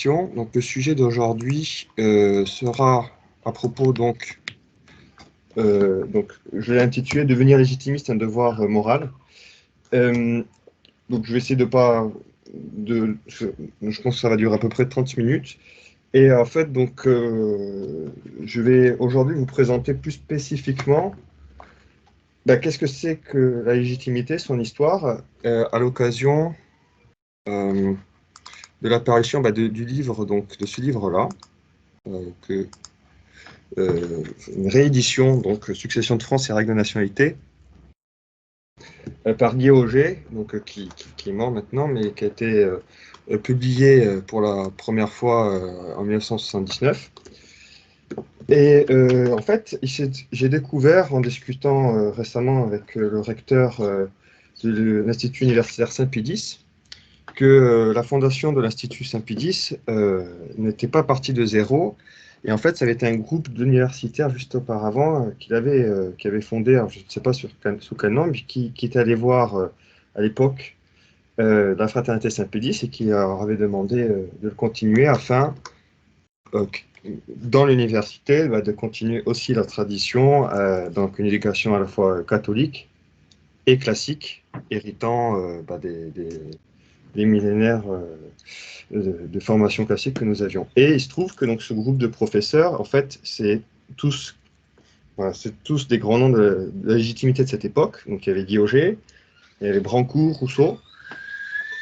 émission. Donc, le sujet d'aujourd'hui sera à propos, donc, je l'ai intitulé « Devenir légitimiste, un devoir moral ». Donc, je vais essayer de pas... je pense que ça va durer à peu près 30 minutes. Et en fait, donc, je vais aujourd'hui vous présenter plus spécifiquement qu'est-ce que c'est que la légitimité, son histoire, à l'occasion de l'apparition du livre, donc de ce livre-là, une réédition, donc Succession de France et règles de nationalité, par Guy Auger, donc, qui est mort maintenant, mais qui a été publié pour la première fois en 1979. Et en fait, j'ai découvert, en discutant récemment avec le recteur de l'Institut universitaire Saint-Pédis, que la fondation de l'Institut Saint-Pédis n'était pas partie de zéro. Et en fait, ça avait été un groupe d'universitaires juste auparavant qui avait fondé, alors je ne sais pas sous quel nom, mais qui était allé voir à l'époque la fraternité Saint-Pédis et qui leur avait demandé de le continuer afin, dans l'université, de continuer aussi la tradition, donc une éducation à la fois catholique et classique, héritant des millénaires de formation classique que nous avions. Et il se trouve que donc, ce groupe de professeurs, en fait, c'est tous des grands noms de la légitimité de cette époque. Donc il y avait Guy Auger, il y avait Brancourt, Rousseau,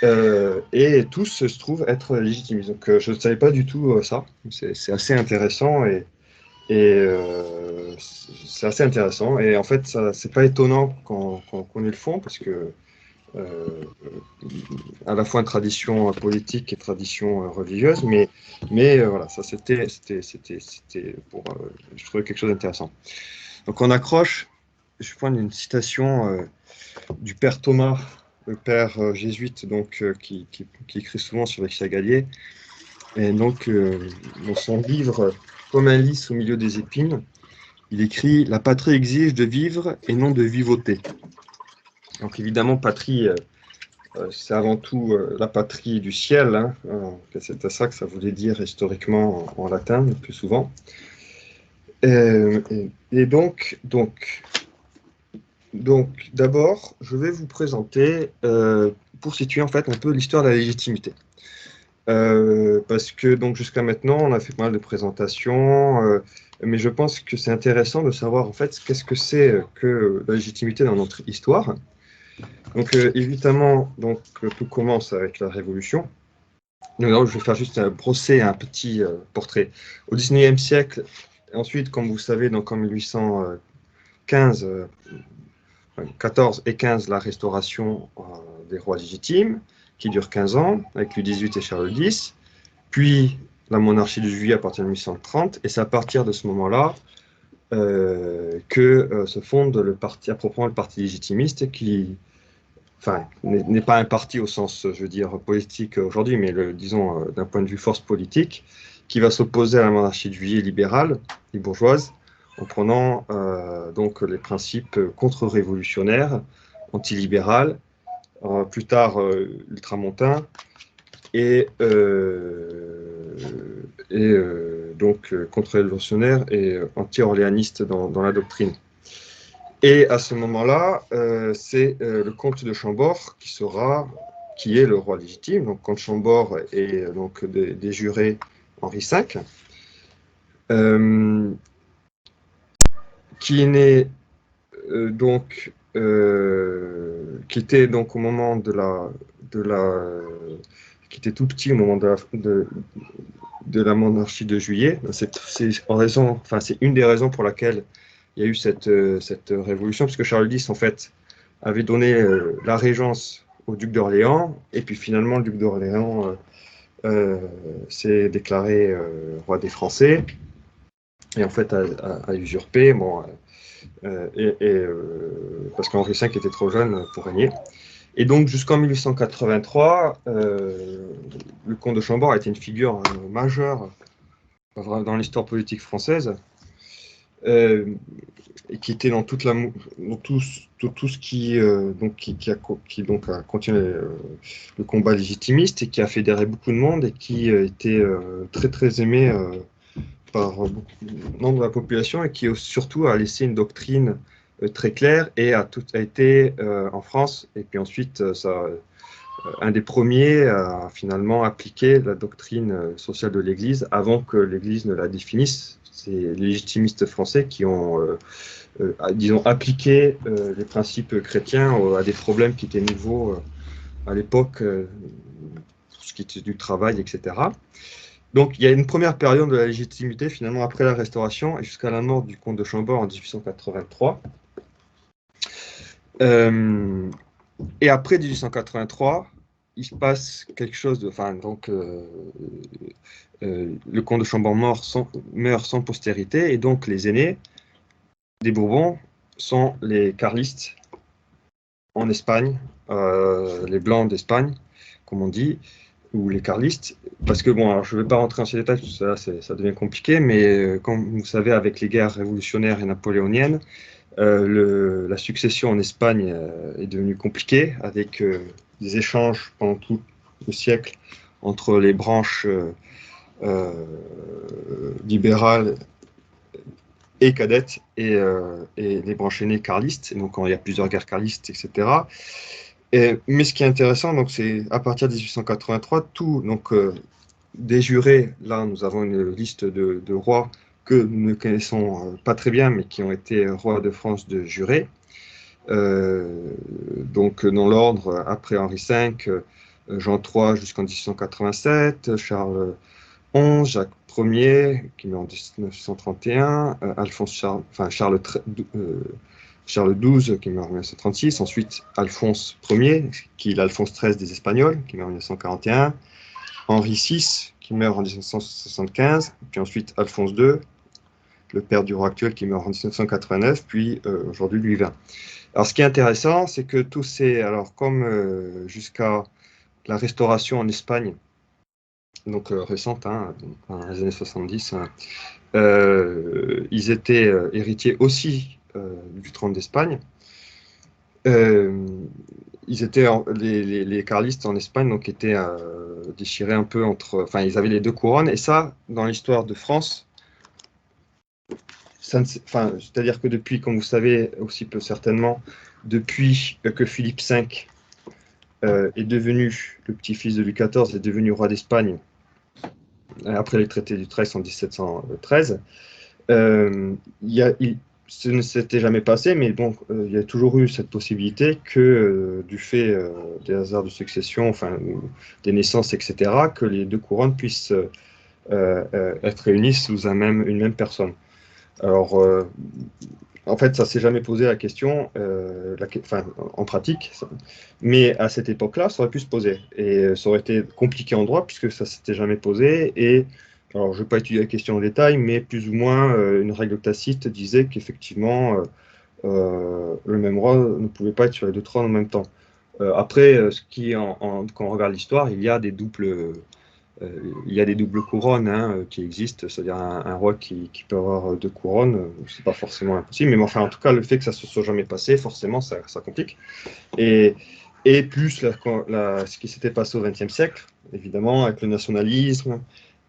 et tous se trouvent être légitimistes. Donc je ne savais pas du tout ça. C'est assez intéressant et c'est assez intéressant. Et en fait, c'est pas étonnant quand on connaît le fond, parce que à la fois une tradition politique et tradition religieuse, mais voilà, ça c'était pour, je trouvais quelque chose d'intéressant. Donc on accroche, je prends une citation du père Thomas, le père jésuite, donc qui écrit souvent sur Alexis Galier, et donc dans son livre Comme un lys au milieu des épines, il écrit « La patrie exige de vivre et non de vivoter ». Donc évidemment, patrie, c'est avant tout la patrie du ciel, hein. C'est à ça que ça voulait dire historiquement en latin, le plus souvent. Et donc d'abord, je vais vous présenter, pour situer en fait un peu l'histoire de la légitimité. Parce que donc jusqu'à maintenant, on a fait pas mal de présentations, mais je pense que c'est intéressant de savoir en fait qu'est-ce que c'est que la légitimité dans notre histoire. Donc évidemment, donc, tout commence avec la Révolution. Donc, je vais faire juste brosser un petit portrait. Au XIXe siècle, ensuite, comme vous savez, donc en 1815, 14 et 15, la restauration des rois légitimes, qui dure 15 ans, avec Louis XVIII et Charles X, puis la monarchie de Juillet à partir de 1830, et c'est à partir de ce moment-là que se fonde le parti, à proprement le parti légitimiste, qui n'est pas un parti au sens, je veux dire, politique aujourd'hui, mais disons d'un point de vue force politique, qui va s'opposer à la monarchie de Juillet libérale et bourgeoise, en prenant donc les principes contre-révolutionnaires, antilibérales, plus tard ultramontains, et donc contre-révolutionnaires et anti-orléanistes dans la doctrine. Et à ce moment-là, c'est le comte de Chambord qui est le roi légitime. Donc, comte Chambord est donc des jurés Henri V, qui est né qui était donc au moment qui était tout petit au moment de la monarchie de Juillet. C'est une des raisons pour laquelle il y a eu cette révolution, puisque Charles X, en fait, avait donné la régence au duc d'Orléans, et puis finalement, le duc d'Orléans s'est déclaré roi des Français, et en fait a usurpé, parce qu'Henri V était trop jeune pour régner. Et donc, jusqu'en 1883, le comte de Chambord a été une figure majeure dans l'histoire politique française, et qui était dans dans tout ce qui a continué le combat légitimiste et qui a fédéré beaucoup de monde et qui était très très aimé par beaucoup de membres de la population et qui surtout a laissé une doctrine très claire et a été en France et puis ensuite un des premiers à finalement appliquer la doctrine sociale de l'Église avant que l'Église ne la définisse. C'est les légitimistes français qui ont, disons, appliqué les principes chrétiens à des problèmes qui étaient nouveaux à l'époque, pour ce qui était du travail, etc. Donc il y a une première période de la légitimité, finalement, après la Restauration et jusqu'à la mort du comte de Chambord en 1883. Et après 1883, il se passe quelque chose de. Enfin, donc, le comte de Chambord meurt sans postérité, et donc les aînés des Bourbons sont les carlistes en Espagne, les blancs d'Espagne, comme on dit, ou les carlistes. Parce que, bon, alors, je ne vais pas rentrer dans ces détails, parce que ça devient compliqué, mais comme vous savez, avec les guerres révolutionnaires et napoléoniennes, la succession en Espagne est devenue compliquée, avec des échanges pendant tout le siècle entre les branches libérales et cadettes et les branches aînées carlistes. Et donc, quand il y a plusieurs guerres carlistes, etc. Mais ce qui est intéressant, donc, c'est à partir de 1883, des jurés, là, nous avons une liste de rois que nous ne connaissons pas très bien, mais qui ont été rois de France de jurés. Donc, dans l'ordre, après Henri V, Jean III jusqu'en 1887, Charles XI, Jacques Ier, qui meurt en 1931, Charles XII, qui meurt en 1936, ensuite Alphonse Ier, qui est l'Alphonse XIII des Espagnols, qui meurt en 1941, Henri VI, qui meurt en 1975, puis ensuite Alphonse II, le père du roi actuel, qui meurt en 1989, puis aujourd'hui Louis XX. Alors, ce qui est intéressant, c'est que tous ces, alors comme jusqu'à la Restauration en Espagne, donc récente, hein, dans les années 70, ils étaient héritiers aussi du trône d'Espagne. Les carlistes en Espagne donc étaient déchirés un peu enfin, ils avaient les deux couronnes, et ça, dans l'histoire de France, c'est-à-dire que depuis, comme vous savez aussi peu certainement, depuis que Philippe V est devenu, le petit-fils de Louis XIV, est devenu roi d'Espagne, après les traités d'Utrecht en 1713, ce ne s'était jamais passé, mais bon, il y a toujours eu cette possibilité que, du fait des hasards de succession, enfin, des naissances, etc., que les deux couronnes puissent être réunies sous une même personne. Alors, en fait, ça ne s'est jamais posé la question, en pratique, mais à cette époque-là, ça aurait pu se poser. Et ça aurait été compliqué en droit, puisque ça ne s'était jamais posé. Et, alors, je ne vais pas étudier la question en détail, mais plus ou moins, une règle tacite disait qu'effectivement, le même roi ne pouvait pas être sur les deux trônes en même temps. Après, quand on regarde l'histoire, il y a des doubles couronnes qui existent, c'est-à-dire un roi qui peut avoir deux couronnes, c'est pas forcément impossible, mais enfin, en tout cas, le fait que ça se soit jamais passé, forcément, ça complique. Et plus ce qui s'était passé au XXe siècle, évidemment, avec le nationalisme,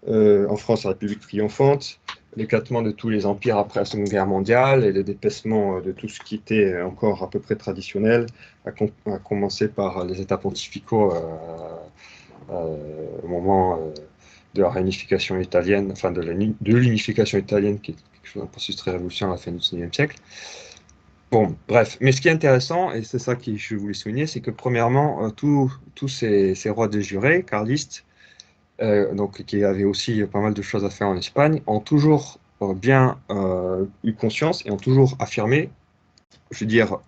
en France, la République triomphante, l'éclatement de tous les empires après la Seconde Guerre mondiale et le dépaissement de tout ce qui était encore à peu près traditionnel, à commencer par les États pontificaux au moment de la réunification italienne, enfin de l'unification italienne, qui est quelque chose d'un processus très révolutionnaire à la fin du XIXe siècle. Bon, bref, mais ce qui est intéressant, et c'est ça que je voulais souligner, c'est que premièrement, tous ces rois de jurés, carlistes, donc, qui avaient aussi pas mal de choses à faire en Espagne, ont toujours bien eu conscience et ont toujours affirmé, je veux dire,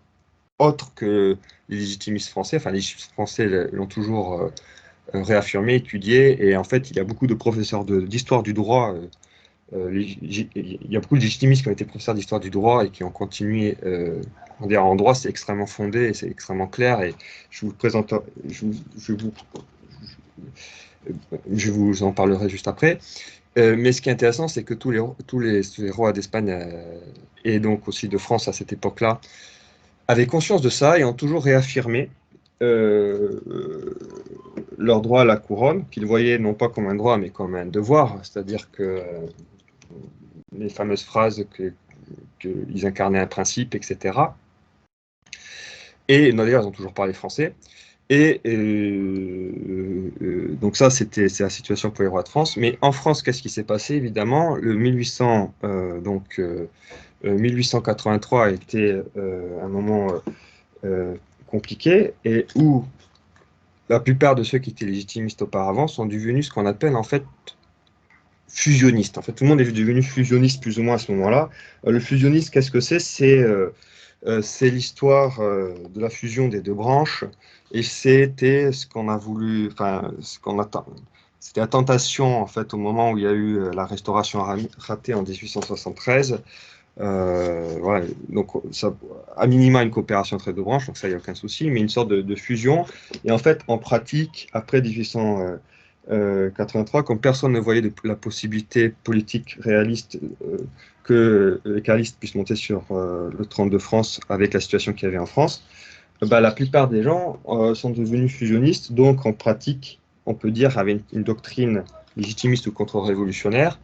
autre que les légitimistes français, enfin les légitimistes français l'ont toujours réaffirmé, étudié, et en fait, il y a beaucoup de professeurs d'histoire du droit, il y a beaucoup de légitimistes qui ont été professeurs d'histoire du droit et qui ont continué, en droit, c'est extrêmement fondé, et c'est extrêmement clair, et je vous en parlerai juste après. Mais ce qui est intéressant, c'est que tous les rois d'Espagne et donc aussi de France à cette époque-là avaient conscience de ça et ont toujours réaffirmé euh, leur droit à la couronne, qu'ils voyaient non pas comme un droit, mais comme un devoir. C'est-à-dire que les fameuses phrases qu'ils incarnaient un principe, etc. Et d'ailleurs, ils ont toujours parlé français. Et donc ça, c'est la situation pour les rois de France. Mais en France, qu'est-ce qui s'est passé? Évidemment, le 1883 a été un moment compliqué et où la plupart de ceux qui étaient légitimistes auparavant sont devenus ce qu'on appelle en fait fusionnistes. En fait, tout le monde est devenu fusionniste plus ou moins à ce moment-là. Le fusionniste, qu'est-ce que c'est? C'est l'histoire de la fusion des deux branches, et c'était ce qu'on a voulu, enfin, c'était la tentation en fait au moment où il y a eu la restauration ratée en 1873. Voilà, donc ça, à minima une coopération entre les deux branches, donc ça, il n'y a aucun souci, mais une sorte de fusion. Et en fait, en pratique, après 1883, comme personne ne voyait la possibilité politique réaliste que les carlistes puissent monter sur le trône de France avec la situation qu'il y avait en France, bah, la plupart des gens sont devenus fusionnistes, donc en pratique, on peut dire, avec une doctrine légitimiste ou contre-révolutionnaire,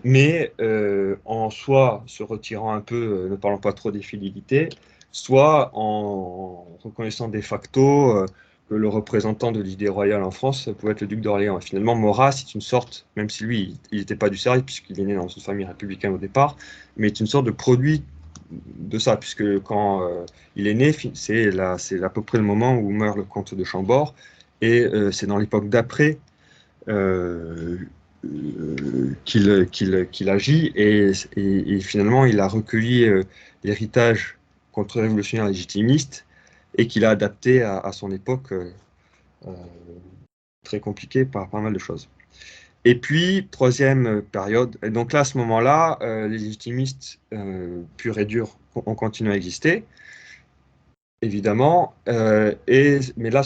mais en soit se retirant un peu, ne parlant pas trop des fidélités, soit en reconnaissant de facto que le représentant de l'idée royale en France pouvait être le duc d'Orléans. Et finalement, Maurras, c'est une sorte, même si lui, il n'était pas du service, puisqu'il est né dans une famille républicaine au départ, mais c'est une sorte de produit de ça, puisque quand il est né, c'est à peu près le moment où meurt le comte de Chambord, et c'est dans l'époque d'après euh, qu'il agit et finalement il a recueilli l'héritage contre-révolutionnaire légitimiste et qu'il a adapté à son époque euh, très compliquée par pas mal de choses. Et puis, troisième période, et donc là, à ce moment-là, les légitimistes purs et durs ont continué à exister, évidemment, mais là,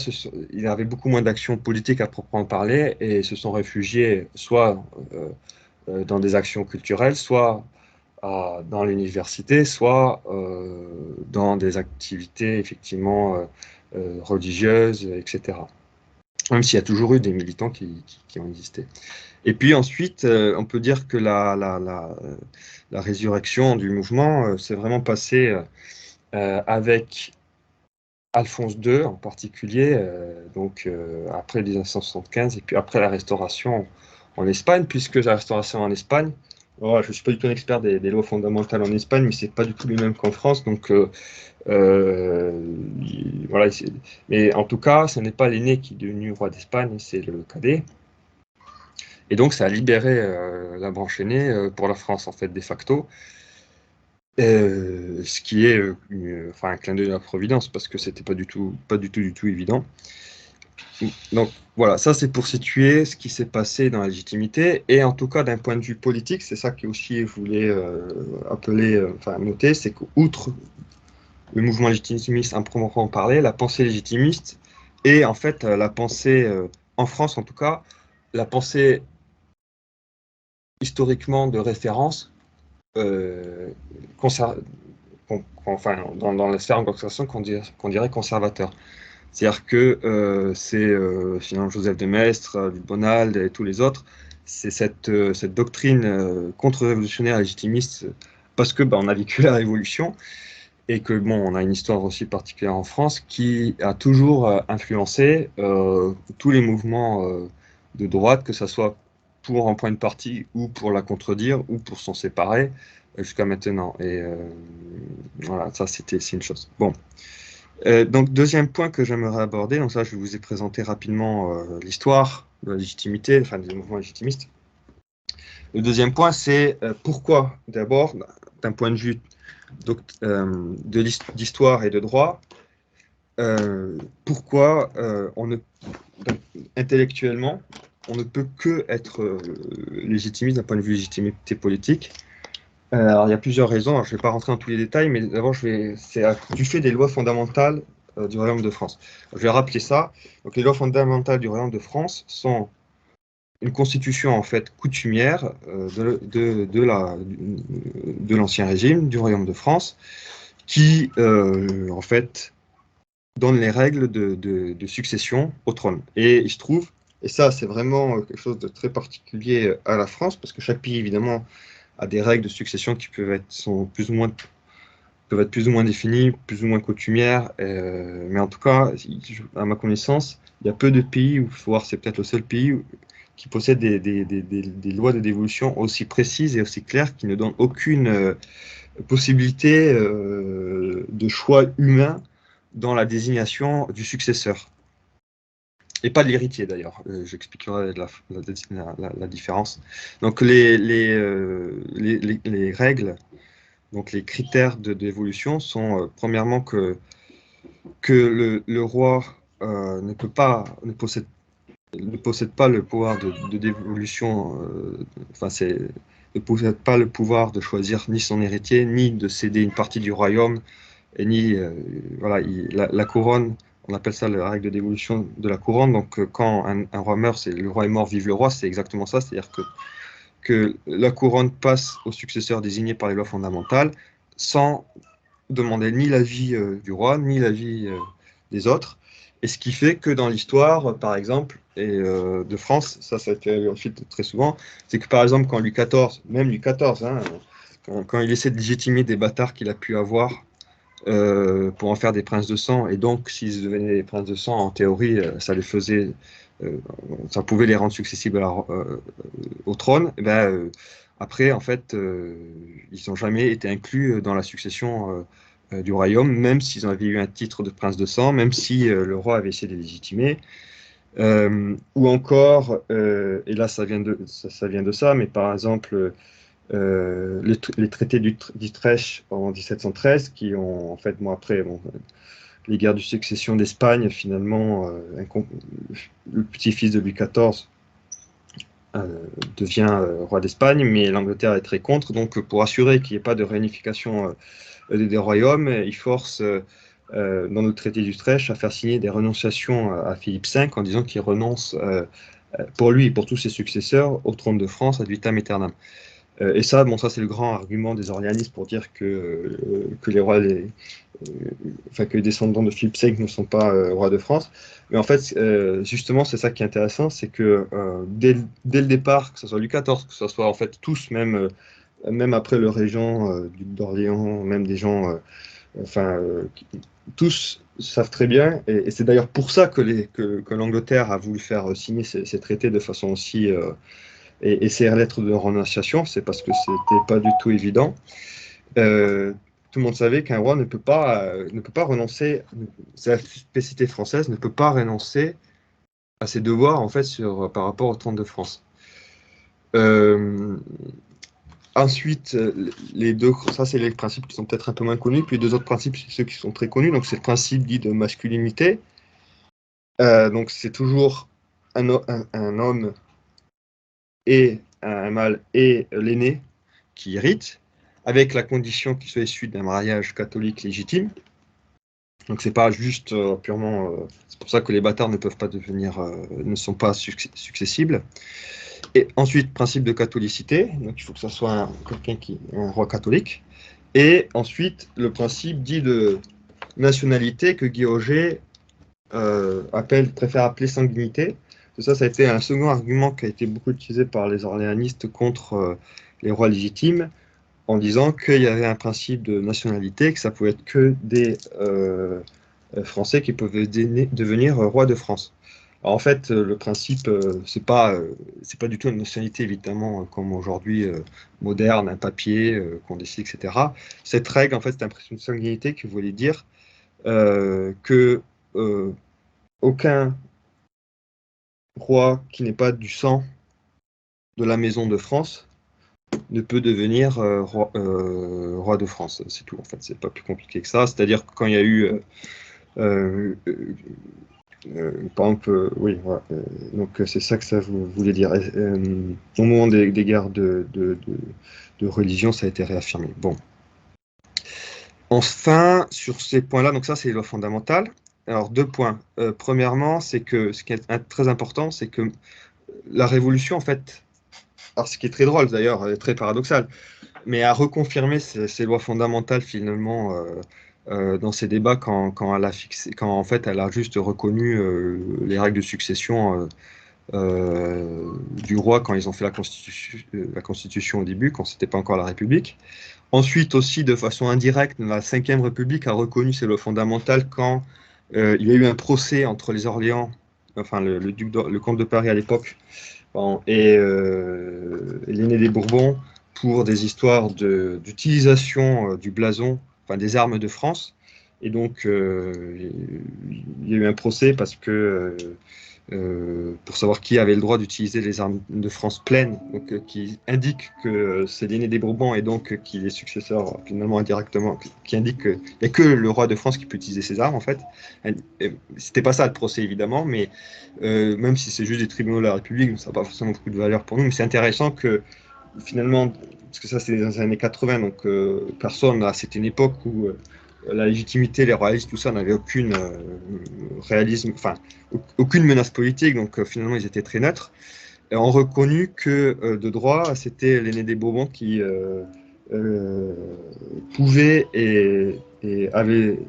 il y avait beaucoup moins d'actions politiques à proprement parler et se sont réfugiés soit dans des actions culturelles, soit dans l'université, soit dans des activités effectivement religieuses, etc. Même s'il y a toujours eu des militants qui ont existé. Et puis ensuite, on peut dire que la résurrection du mouvement s'est vraiment passée avec Alphonse II en particulier, donc après 1975 et puis après la Restauration en Espagne, puisque la Restauration en Espagne, voilà, je ne suis pas du tout un expert des lois fondamentales en Espagne, mais c'est pas du tout les mêmes qu'en France, donc voilà. Mais en tout cas, ce n'est pas l'aîné qui est devenu roi d'Espagne, c'est le cadet. Et donc, ça a libéré la branche aînée pour la France, en fait, de facto. Ce qui est enfin, un clin d'œil à la Providence, parce que c'était pas du tout évident. Donc voilà, ça c'est pour situer ce qui s'est passé dans la légitimité, et en tout cas d'un point de vue politique, c'est ça que aussi je voulais appeler, enfin noter, c'est qu'outre le mouvement légitimiste à proprement parler, la pensée légitimiste, et en fait la pensée, en France en tout cas, la pensée historiquement de référence, euh, enfin, dans la sphère anglo-saxonne qu'on dirait conservateur. C'est-à-dire que c'est finalement Joseph de Maistre, Luc Bonald et tous les autres, c'est cette doctrine contre-révolutionnaire légitimiste, parce que on a vécu la Révolution et que bon, on a une histoire aussi particulière en France qui a toujours influencé tous les mouvements de droite, que ce soit pour en prendre parti ou pour la contredire ou pour s'en séparer jusqu'à maintenant. Et voilà, ça c'est une chose. Bon. Donc, deuxième point que j'aimerais aborder, donc ça, je vous ai présenté rapidement l'histoire de la légitimité, enfin des mouvements légitimistes. Le deuxième point, c'est pourquoi, d'abord, d'un point de vue d'histoire et de droit, pourquoi intellectuellement, on ne peut que être légitimiste d'un point de vue légitimité politique. Alors, il y a plusieurs raisons. Alors, je ne vais pas rentrer dans tous les détails, mais d'abord, c'est du fait des lois fondamentales du Royaume de France. Je vais rappeler ça. Donc, les lois fondamentales du Royaume de France sont une constitution en fait coutumière de l'Ancien Régime, du Royaume de France, qui en fait donne les règles de succession au trône. Et il se trouve, et ça c'est vraiment quelque chose de très particulier à la France, parce que chaque pays évidemment a des règles de succession qui peuvent être plus ou moins définies, plus ou moins coutumières, mais en tout cas, à ma connaissance, il y a peu de pays, ou voire c'est peut-être le seul pays qui possède des lois de dévolution aussi précises et aussi claires, qui ne donnent aucune possibilité de choix humain dans la désignation du successeur. Et pas de l'héritier d'ailleurs. J'expliquerai la différence. Donc les règles, donc les critères d'évolution sont premièrement que le roi ne possède pas le pouvoir de dévolution, ne possède pas le pouvoir de choisir ni son héritier, ni de céder une partie du royaume, et ni, voilà, la couronne, on appelle ça la règle de dévolution de la couronne. Donc, quand un roi meurt, c'est le roi est mort, vive le roi, c'est exactement ça. C'est-à-dire que la couronne passe au successeur désigné par les lois fondamentales sans demander ni l'avis du roi, ni l'avis des autres. Et ce qui fait que dans l'histoire, par exemple, de France, ça a été ensuite très souvent, c'est que par exemple, quand Louis XIV, même Louis XIV, hein, quand il essaie de légitimer des bâtards qu'il a pu avoir pour en faire des princes de sang, et donc s'ils devenaient des princes de sang, en théorie, ça pouvait les rendre successibles au trône. Et ben, après, en fait, ils n'ont jamais été inclus dans la succession du royaume, même s'ils avaient eu un titre de prince de sang, même si le roi avait essayé de les légitimer. Ou encore, et là ça vient de ça, mais par exemple, les traités d'Utrecht en 1713, qui ont en fait, après, les guerres de succession d'Espagne, finalement, le petit-fils de Louis XIV devient roi d'Espagne, mais l'Angleterre est très contre. Donc, pour assurer qu'il n'y ait pas de réunification des royaumes, il force, dans le traité d'Utrecht, à faire signer des renonciations à Philippe V en disant qu'il renonce, pour lui et pour tous ses successeurs, au trône de France ad vitam aeternam. Et ça, ça c'est le grand argument des orléanistes pour dire que les rois, que les descendants de Philippe V ne sont pas rois de France. Mais en fait, justement, c'est ça qui est intéressant, c'est que dès le départ, que ce soit Louis XIV, que ce soit en fait tous, même après le régent duc d'Orléans, même des gens, tous savent très bien, et c'est d'ailleurs pour ça que l'Angleterre a voulu faire signer ces traités de façon aussi et ces lettres de renonciation, c'est parce que c'était pas du tout évident. Tout le monde savait qu'un roi ne peut pas renoncer, c'est la spécificité française, ne peut pas renoncer à ses devoirs en fait par rapport au trône de France. Ensuite, ça c'est les principes qui sont peut-être un peu moins connus, puis les deux autres principes, c'est ceux qui sont très connus. Donc c'est le principe dit de masculinité. Donc c'est toujours un homme et un mâle et l'aîné qui hérite, avec la condition qu'il soit issu d'un mariage catholique légitime. Donc c'est pas juste purement. C'est pour ça que les bâtards ne peuvent pas ne sont pas successibles. Et ensuite, principe de catholicité. Donc il faut que ce soit un roi catholique. Et ensuite, le principe dit de nationalité que Guy Auger préfère appeler sanguinité. Ça a été un second argument qui a été beaucoup utilisé par les orléanistes contre les rois légitimes, en disant qu'il y avait un principe de nationalité, que ça pouvait être que des Français qui pouvaient devenir rois de France. Alors, en fait, le principe, c'est pas du tout une nationalité, évidemment, comme aujourd'hui, moderne, un papier qu'on décide, etc. Cette règle, en fait, c'est un principe de sanguinité qui voulait dire que aucun roi qui n'est pas du sang de la maison de France ne peut devenir roi de France. C'est tout, en fait, c'est pas plus compliqué que ça. C'est-à-dire que quand il y a eu, par exemple, oui, voilà, donc c'est ça que ça voulait dire. Au moment des guerres de religion, ça a été réaffirmé. Bon. Enfin, sur ces points-là, donc ça, c'est les lois fondamentales. Alors, deux points. Premièrement, c'est que ce qui est très important, c'est que la Révolution, en fait, alors ce qui est très drôle d'ailleurs, très paradoxal, mais a reconfirmé ces lois fondamentales finalement dans ces débats quand elle a fixé, quand en fait elle a juste reconnu les règles de succession du roi quand ils ont fait la Constitution au début, quand c'était pas encore la République. Ensuite aussi, de façon indirecte, la Ve République a reconnu ces lois fondamentales quand il y a eu un procès entre les Orléans, enfin le comte de Paris à l'époque, bon, et l'aîné des Bourbons pour des histoires d'utilisation du blason, enfin des armes de France. Et donc, il y a eu un procès parce que pour savoir qui avait le droit d'utiliser les armes de France pleines, donc, qui indique que c'est l'aîné des Bourbons et donc qu'il est successeur finalement indirectement, qui indique qu'il n'y a que le roi de France qui peut utiliser ces armes en fait. C'était pas ça le procès évidemment, mais même si c'est juste des tribunaux de la République, ça n'a pas forcément beaucoup de valeur pour nous, mais c'est intéressant que finalement, parce que ça c'est dans les années 80, donc personne, c'était une époque où la légitimité, les royalistes, tout ça n'avait aucune réalisme, enfin aucune menace politique, donc finalement ils étaient très neutres, et ont reconnu que de droit, c'était l'aîné des Bourbons qui euh, pouvait et avait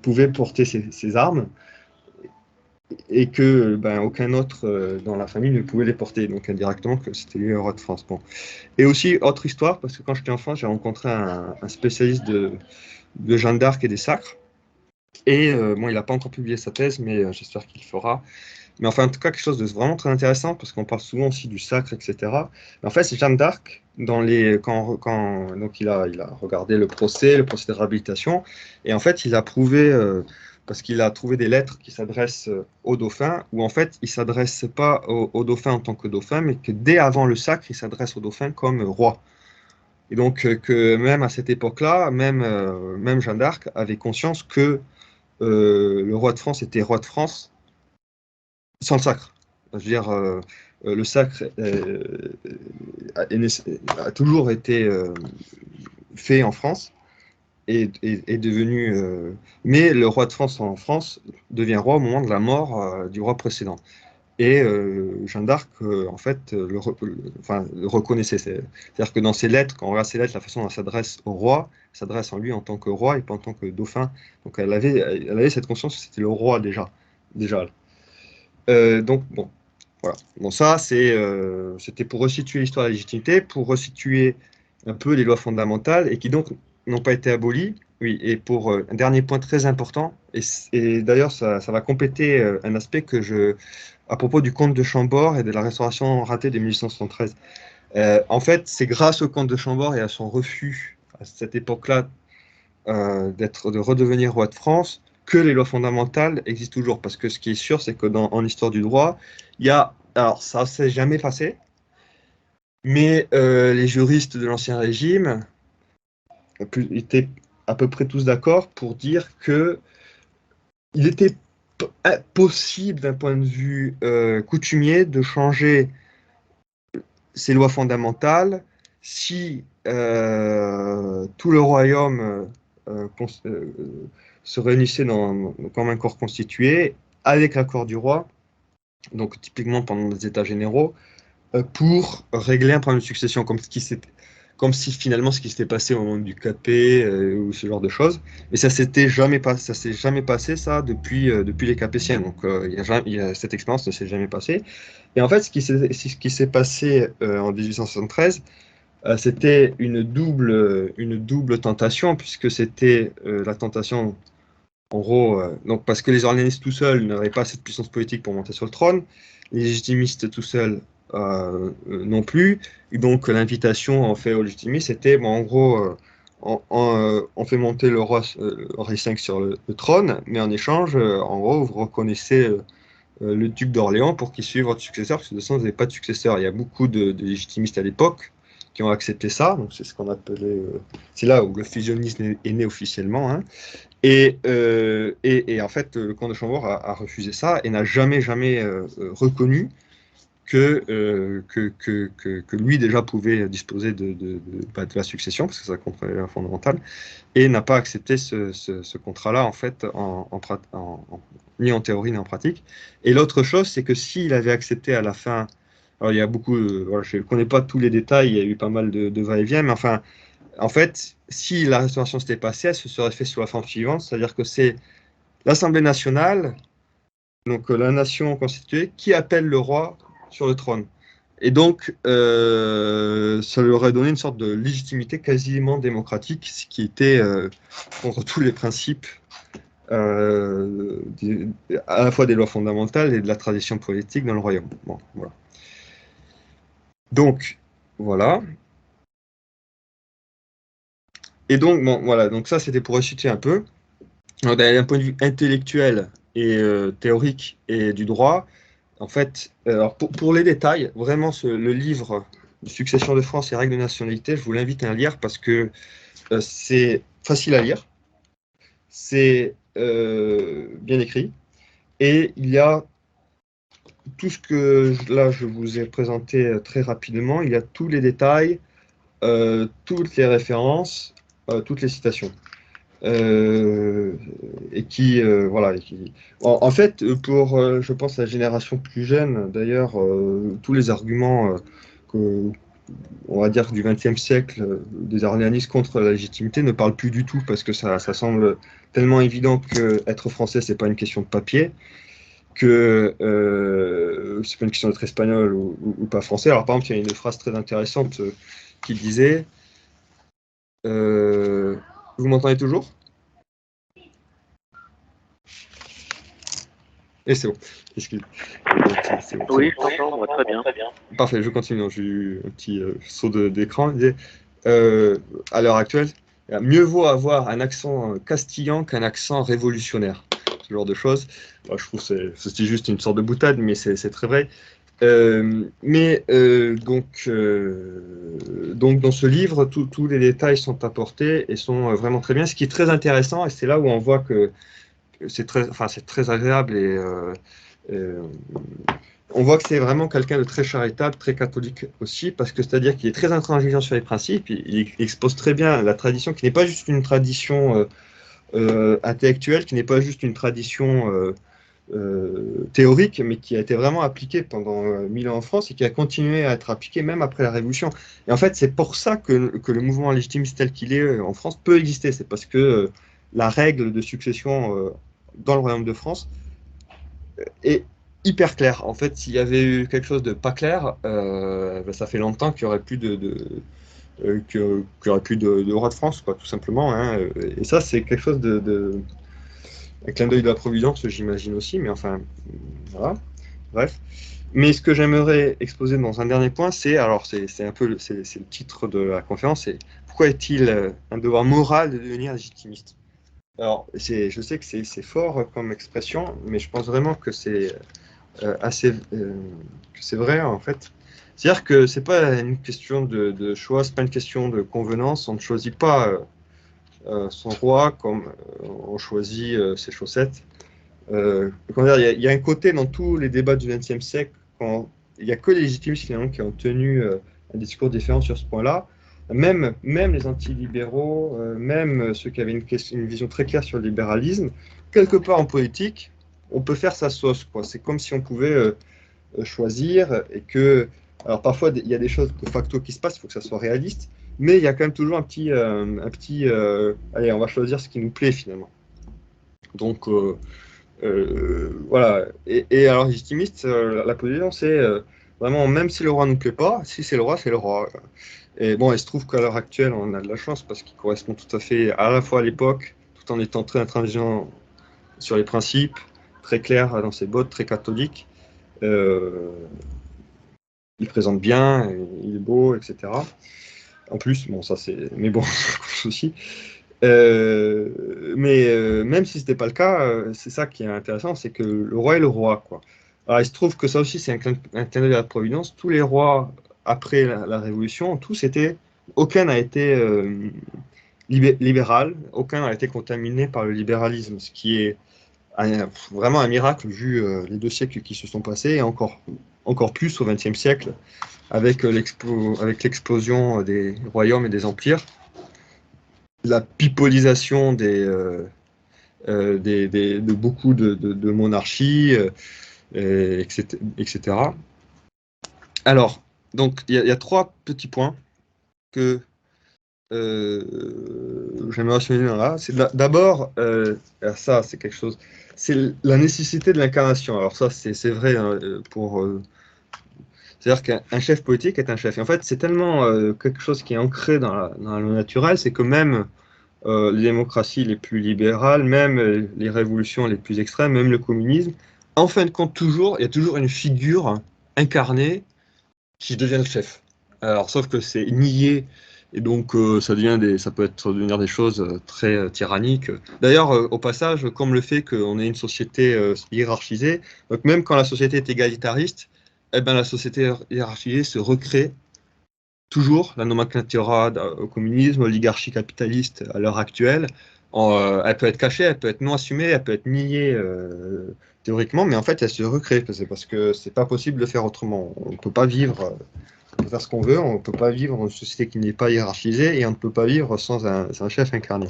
pouvait porter ses armes et que ben, aucun autre dans la famille ne pouvait les porter, donc indirectement que c'était lui le roi de France. Bon. Et aussi, autre histoire, parce que quand j'étais enfant, j'ai rencontré un spécialiste de Jeanne d'Arc et des sacres, et bon, il n'a pas encore publié sa thèse, mais j'espère qu'il le fera. Mais enfin, en tout cas, quelque chose de vraiment très intéressant, parce qu'on parle souvent aussi du sacre, etc. Mais en fait, c'est Jeanne d'Arc, donc il a regardé le procès de réhabilitation, et en fait, il a prouvé, parce qu'il a trouvé des lettres qui s'adressent au dauphin, où en fait, il ne s'adresse pas au dauphin en tant que dauphin, mais que dès avant le sacre, il s'adresse au dauphin comme roi. Et donc, que même à cette époque-là, même Jeanne d'Arc avait conscience que le roi de France était roi de France sans le sacre. Je veux dire, le sacre a toujours été fait en France et est devenu. Mais le roi de France en France devient roi au moment de la mort du roi précédent. Et Jeanne d'Arc, en fait, enfin, le reconnaissait. C'est-à-dire que dans ses lettres, quand on regarde ses lettres, la façon dont elle s'adresse au roi, elle s'adresse en lui en tant que roi et pas en tant que dauphin. Donc elle avait cette conscience que c'était le roi déjà. Déjà. Donc, bon, voilà. Bon, ça, c'était pour resituer l'histoire de la légitimité, pour resituer un peu les lois fondamentales et qui donc n'ont pas été abolies. Oui, et pour un dernier point très important, et d'ailleurs, ça va compléter un aspect à propos du comte de Chambord et de la restauration ratée de 1873. En fait, c'est grâce au comte de Chambord et à son refus à cette époque-là de redevenir roi de France, que les lois fondamentales existent toujours. Parce que ce qui est sûr, c'est que en histoire du droit, il y a, alors ça s'est jamais passé, mais les juristes de l'Ancien Régime étaient à peu près tous d'accord pour dire que il était possible d'un point de vue coutumier de changer ces lois fondamentales si tout le royaume se réunissait comme un corps constitué avec l'accord du roi, donc typiquement pendant les États généraux, pour régler un problème de succession, comme si finalement ce qui s'était passé au moment du Capet ou ce genre de choses. Mais ça s'est jamais passé ça depuis les Capétiens. Donc cette expérience ne s'est jamais passée. Et en fait, ce qui s'est passé en 1873, c'était une double tentation, puisque c'était la tentation, en gros, donc parce que les orléanistes tout seuls n'avaient pas cette puissance politique pour monter sur le trône, les légitimistes tout seuls non plus, et donc l'invitation en fait aux légitimistes, c'était, bon, en gros, on fait monter le roi Henri V sur le trône, mais en échange, en gros, vous reconnaissez le duc d'Orléans pour qu'il suive votre successeur, parce que de toute façon, vous n'avez pas de successeur. Il y a beaucoup de légitimistes à l'époque qui ont accepté ça, donc c'est ce qu'on appelait, c'est là où le fusionnisme est né officiellement, hein. Et en fait, le comte de Chambord a refusé ça et n'a jamais reconnu que lui déjà pouvait disposer de la succession, parce que c'est un contrat fondamental, et n'a pas accepté ce contrat-là, en fait, ni en théorie ni en pratique. Et l'autre chose, c'est que s'il avait accepté à la fin, alors il y a beaucoup, voilà, je ne connais pas tous les détails, il y a eu pas mal de va-et-vient, mais enfin, en fait, si la restauration s'était passée, elle se serait faite sous la forme suivante, c'est-à-dire que c'est l'Assemblée nationale, donc la nation constituée, qui appelle le roi sur le trône. Et donc, ça lui aurait donné une sorte de légitimité quasiment démocratique, ce qui était contre tous les principes à la fois des lois fondamentales et de la tradition politique dans le royaume. Bon, voilà. Donc, voilà. Et donc, bon, voilà. Donc ça, c'était pour resituer un peu. D'un point de vue intellectuel et théorique et du droit, en fait, alors pour les détails, vraiment, le livre Succession de France et règles de nationalité, je vous l'invite à lire parce que c'est facile à lire, c'est bien écrit, et il y a tout ce que là je vous ai présenté très rapidement, il y a tous les détails, toutes les références, toutes les citations. Et qui, voilà, en fait, pour, je pense, la génération plus jeune, d'ailleurs, tous les arguments que, on va dire, du XXe siècle, des organismes contre la légitimité ne parlent plus du tout, parce que ça semble tellement évident que être français, c'est pas une question de papier, que c'est pas une question d'être espagnol ou pas français. Alors, par exemple, il y a une phrase très intéressante qui disait, vous m'entendez toujours? Et c'est bon. Excuse. C'est bon, Oui, je t'entends, on va très bien. parfait, je continue. J'ai eu un petit saut d'écran. Il disait, à l'heure actuelle, mieux vaut avoir un accent castillan qu'un accent révolutionnaire. Ce genre de choses. Moi, je trouve que c'est juste une sorte de boutade, mais c'est très vrai. Donc, dans ce livre, tous les détails sont apportés et sont vraiment très bien. Ce qui est très intéressant, et c'est là où on voit que c'est très agréable et euh, on voit que c'est vraiment quelqu'un de très charitable, très catholique aussi, parce que c'est-à-dire qu'il est très intransigeant sur les principes, il expose très bien la tradition, qui n'est pas juste une tradition intellectuelle, qui n'est pas juste une tradition théorique, mais qui a été vraiment appliquée pendant 1000 ans en France et qui a continué à être appliquée même après la Révolution. Et en fait, c'est pour ça que le mouvement légitimiste tel qu'il est en France peut exister, c'est parce que la règle de succession dans le Royaume de France est hyper claire. En fait, s'il y avait eu quelque chose de pas clair, ben, ça fait longtemps qu'il n'y aurait plus qu'il y aurait plus de roi de France, quoi, tout simplement. Hein. Et ça, c'est quelque chose un clin d'œil de la Providence, j'imagine aussi, mais enfin, voilà. Bref. Mais ce que j'aimerais exposer dans un dernier point, alors c'est un peu c'est le titre de la conférence, c'est pourquoi est-il un devoir moral de devenir légitimiste? Alors, je sais que c'est fort comme expression, mais je pense vraiment que c'est assez que c'est vrai en fait. C'est-à-dire que c'est pas une question de choix, c'est pas une question de convenance. On ne choisit pas son roi comme on choisit ses chaussettes. Comment dire, il y a un côté dans tous les débats du XXe siècle, quand il n'y a que les légitimistes finalement qui ont tenu un discours différent sur ce point-là. Même les antilibéraux, même ceux qui avaient une vision très claire sur le libéralisme, quelque part en politique, on peut faire sa sauce, quoi. C'est comme si on pouvait choisir et que, alors parfois il y a des choses de facto qui se passent, il faut que ça soit réaliste, mais il y a quand même toujours allez, on va choisir ce qui nous plaît finalement. Donc voilà. Et alors légitimiste, la position c'est vraiment même si le roi ne nous plaît pas, si c'est le roi, c'est le roi. Et bon, il se trouve qu'à l'heure actuelle, on a de la chance parce qu'il correspond tout à fait à la fois à l'époque, tout en étant très intransigeant sur les principes, très clair dans ses bottes, très catholique. Euh, il présente bien, il est beau, etc. En plus, bon, ça c'est. Mais bon, souci. Même si ce n'était pas le cas, c'est ça qui est intéressant, c'est que le roi est le roi, quoi. Alors, il se trouve que ça aussi, c'est un clin d'œil à la Providence. Tous les rois, après la Révolution, aucun n'a été libéral, aucun n'a été contaminé par le libéralisme, ce qui est vraiment un miracle vu les 2 siècles qui se sont passés, et encore plus au XXe siècle, avec l'explosion des royaumes et des empires, la pipolisation de beaucoup de monarchies, etc. Alors, donc, il y a 3 petits points que j'aimerais souligner là. C'est d'abord, ça, c'est quelque chose, c'est la nécessité de l'incarnation. Alors ça, c'est vrai hein, c'est-à-dire qu'un chef politique est un chef. Et en fait, c'est tellement quelque chose qui est ancré dans le naturel, c'est que même les démocraties les plus libérales, même les révolutions les plus extrêmes, même le communisme, en fin de compte, il y a toujours une figure incarnée qui devient le chef. Alors, sauf que c'est nié, et donc ça peut devenir des choses très tyranniques. D'ailleurs, au passage, comme le fait qu'on ait une société hiérarchisée, donc même quand la société est égalitariste, eh ben, la société hiérarchisée se recrée toujours, la nomenclature au communisme, oligarchie capitaliste à l'heure actuelle. Elle peut être cachée, elle peut être non assumée, elle peut être niée théoriquement, mais en fait, elle se recrée. C'est parce que c'est pas possible de faire autrement. On ne peut pas vivre, on peut faire ce qu'on veut, on ne peut pas vivre dans une société qui n'est pas hiérarchisée et on ne peut pas vivre sans un chef incarné.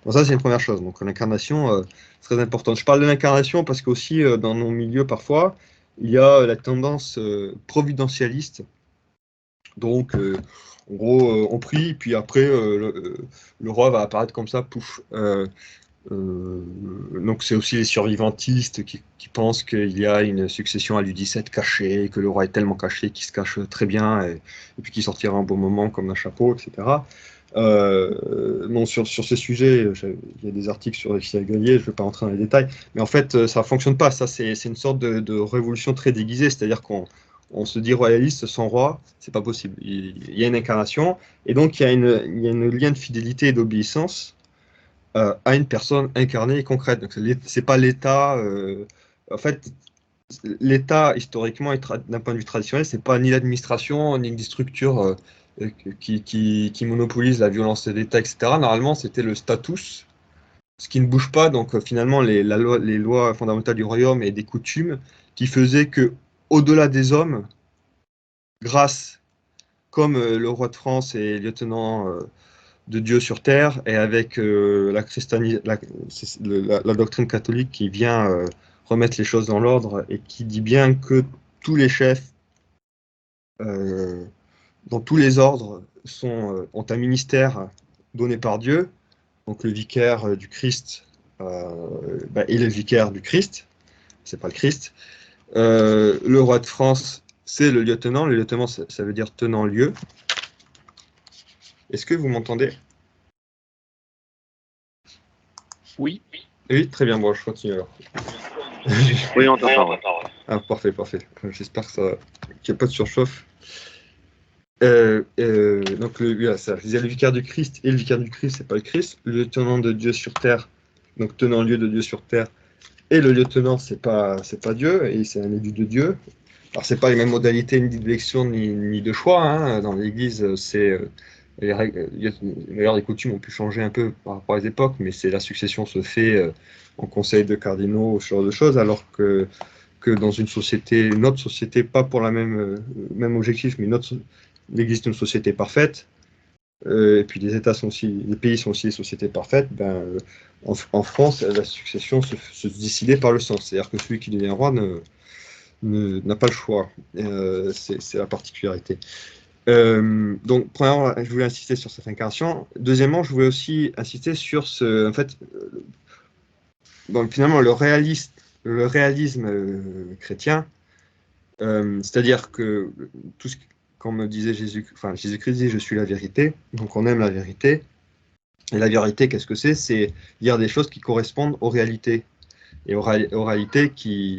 Bon, ça, c'est une première chose. Donc, l'incarnation, c'est très importante. Je parle de l'incarnation parce qu'aussi, dans nos milieux, parfois, il y a la tendance providentialiste. Donc, en gros, on prie, puis après, le roi va apparaître comme ça, pouf. Donc, c'est aussi les survivantistes qui pensent qu'il y a une succession à l'U17 cachée, que le roi est tellement caché qu'il se cache très bien, et puis qu'il sortira un bon moment comme un chapeau, etc. Bon, sur ce sujet, il y a des articles sur les filles Gallier, je ne vais pas rentrer dans les détails, mais en fait, ça ne fonctionne pas. Ça, c'est une sorte de révolution très déguisée, c'est-à-dire qu'on se dit royaliste sans roi, c'est pas possible. Il y a une incarnation, et donc il y a une lien de fidélité et d'obéissance à une personne incarnée et concrète. Donc c'est pas l'État. En fait, l'État historiquement et d'un point de vue traditionnel, c'est pas ni l'administration ni des structures qui monopolisent la violence de l'État, etc. Normalement, c'était le status, ce qui ne bouge pas. Donc finalement, les lois fondamentales du royaume et des coutumes qui faisaient que, au-delà des hommes, grâce, comme le roi de France est lieutenant de Dieu sur terre, et avec la doctrine catholique qui vient remettre les choses dans l'ordre et qui dit bien que tous les chefs dans tous les ordres ont un ministère donné par Dieu. Donc le vicaire du Christ, il est le vicaire du Christ, c'est pas le Christ. Le roi de France, c'est le lieutenant. Le lieutenant, ça veut dire tenant-lieu. Est-ce que vous m'entendez? Oui. Oui, très bien. Bon, je continue alors. Oui, on t'entend. Ouais. Ah, parfait, parfait. J'espère qu'il n'y a pas de surchauffe. Donc, je disais le vicaire du Christ, et le vicaire du Christ, c'est pas le Christ. Le lieutenant de Dieu sur terre, donc tenant-lieu de Dieu sur terre, et le lieutenant, c'est pas Dieu, et c'est un élu de Dieu. Alors, c'est pas les mêmes modalités ni d'élection ni de choix. Hein. Dans l'Église, les règles, d'ailleurs, les coutumes ont pu changer un peu par rapport aux époques, mais la succession se fait en conseil de cardinaux, ce genre de choses, alors que dans une autre société, pas pour la même objectif, mais l'Église est une société parfaite, et puis les pays sont aussi des sociétés parfaites. En France, la succession se décidait par le sang, c'est-à-dire que celui qui devient roi n'a pas le choix. C'est la particularité. Donc, premièrement, je voulais insister sur cette incarnation. Deuxièmement, je voulais aussi insister sur en fait, donc finalement, le réalisme chrétien, c'est-à-dire que comme disait Jésus-Christ dit, je suis la vérité, donc on aime la vérité. Et la vérité, qu'est-ce que c'est? C'est dire des choses qui correspondent aux réalités. Et aux réalités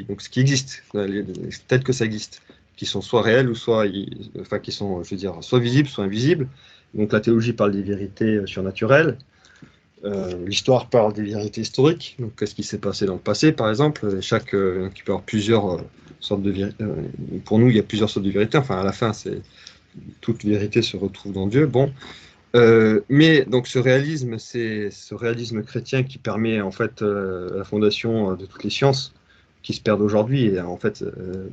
donc ce qui existe, peut-être que ça existe, qui sont soit réelles ou qui sont, je veux dire, soit visibles, soit invisibles. Donc la théologie parle des vérités surnaturelles. L'histoire parle des vérités historiques, donc qu'est-ce qui s'est passé dans le passé, par exemple. Il peut y avoir plusieurs sortes de vérités. Pour nous, il y a plusieurs sortes de vérités. Enfin, à la fin, toute vérité se retrouve dans Dieu. Bon, mais donc ce réalisme, c'est ce réalisme chrétien qui permet en fait la fondation de toutes les sciences, qui se perdent aujourd'hui, et en fait,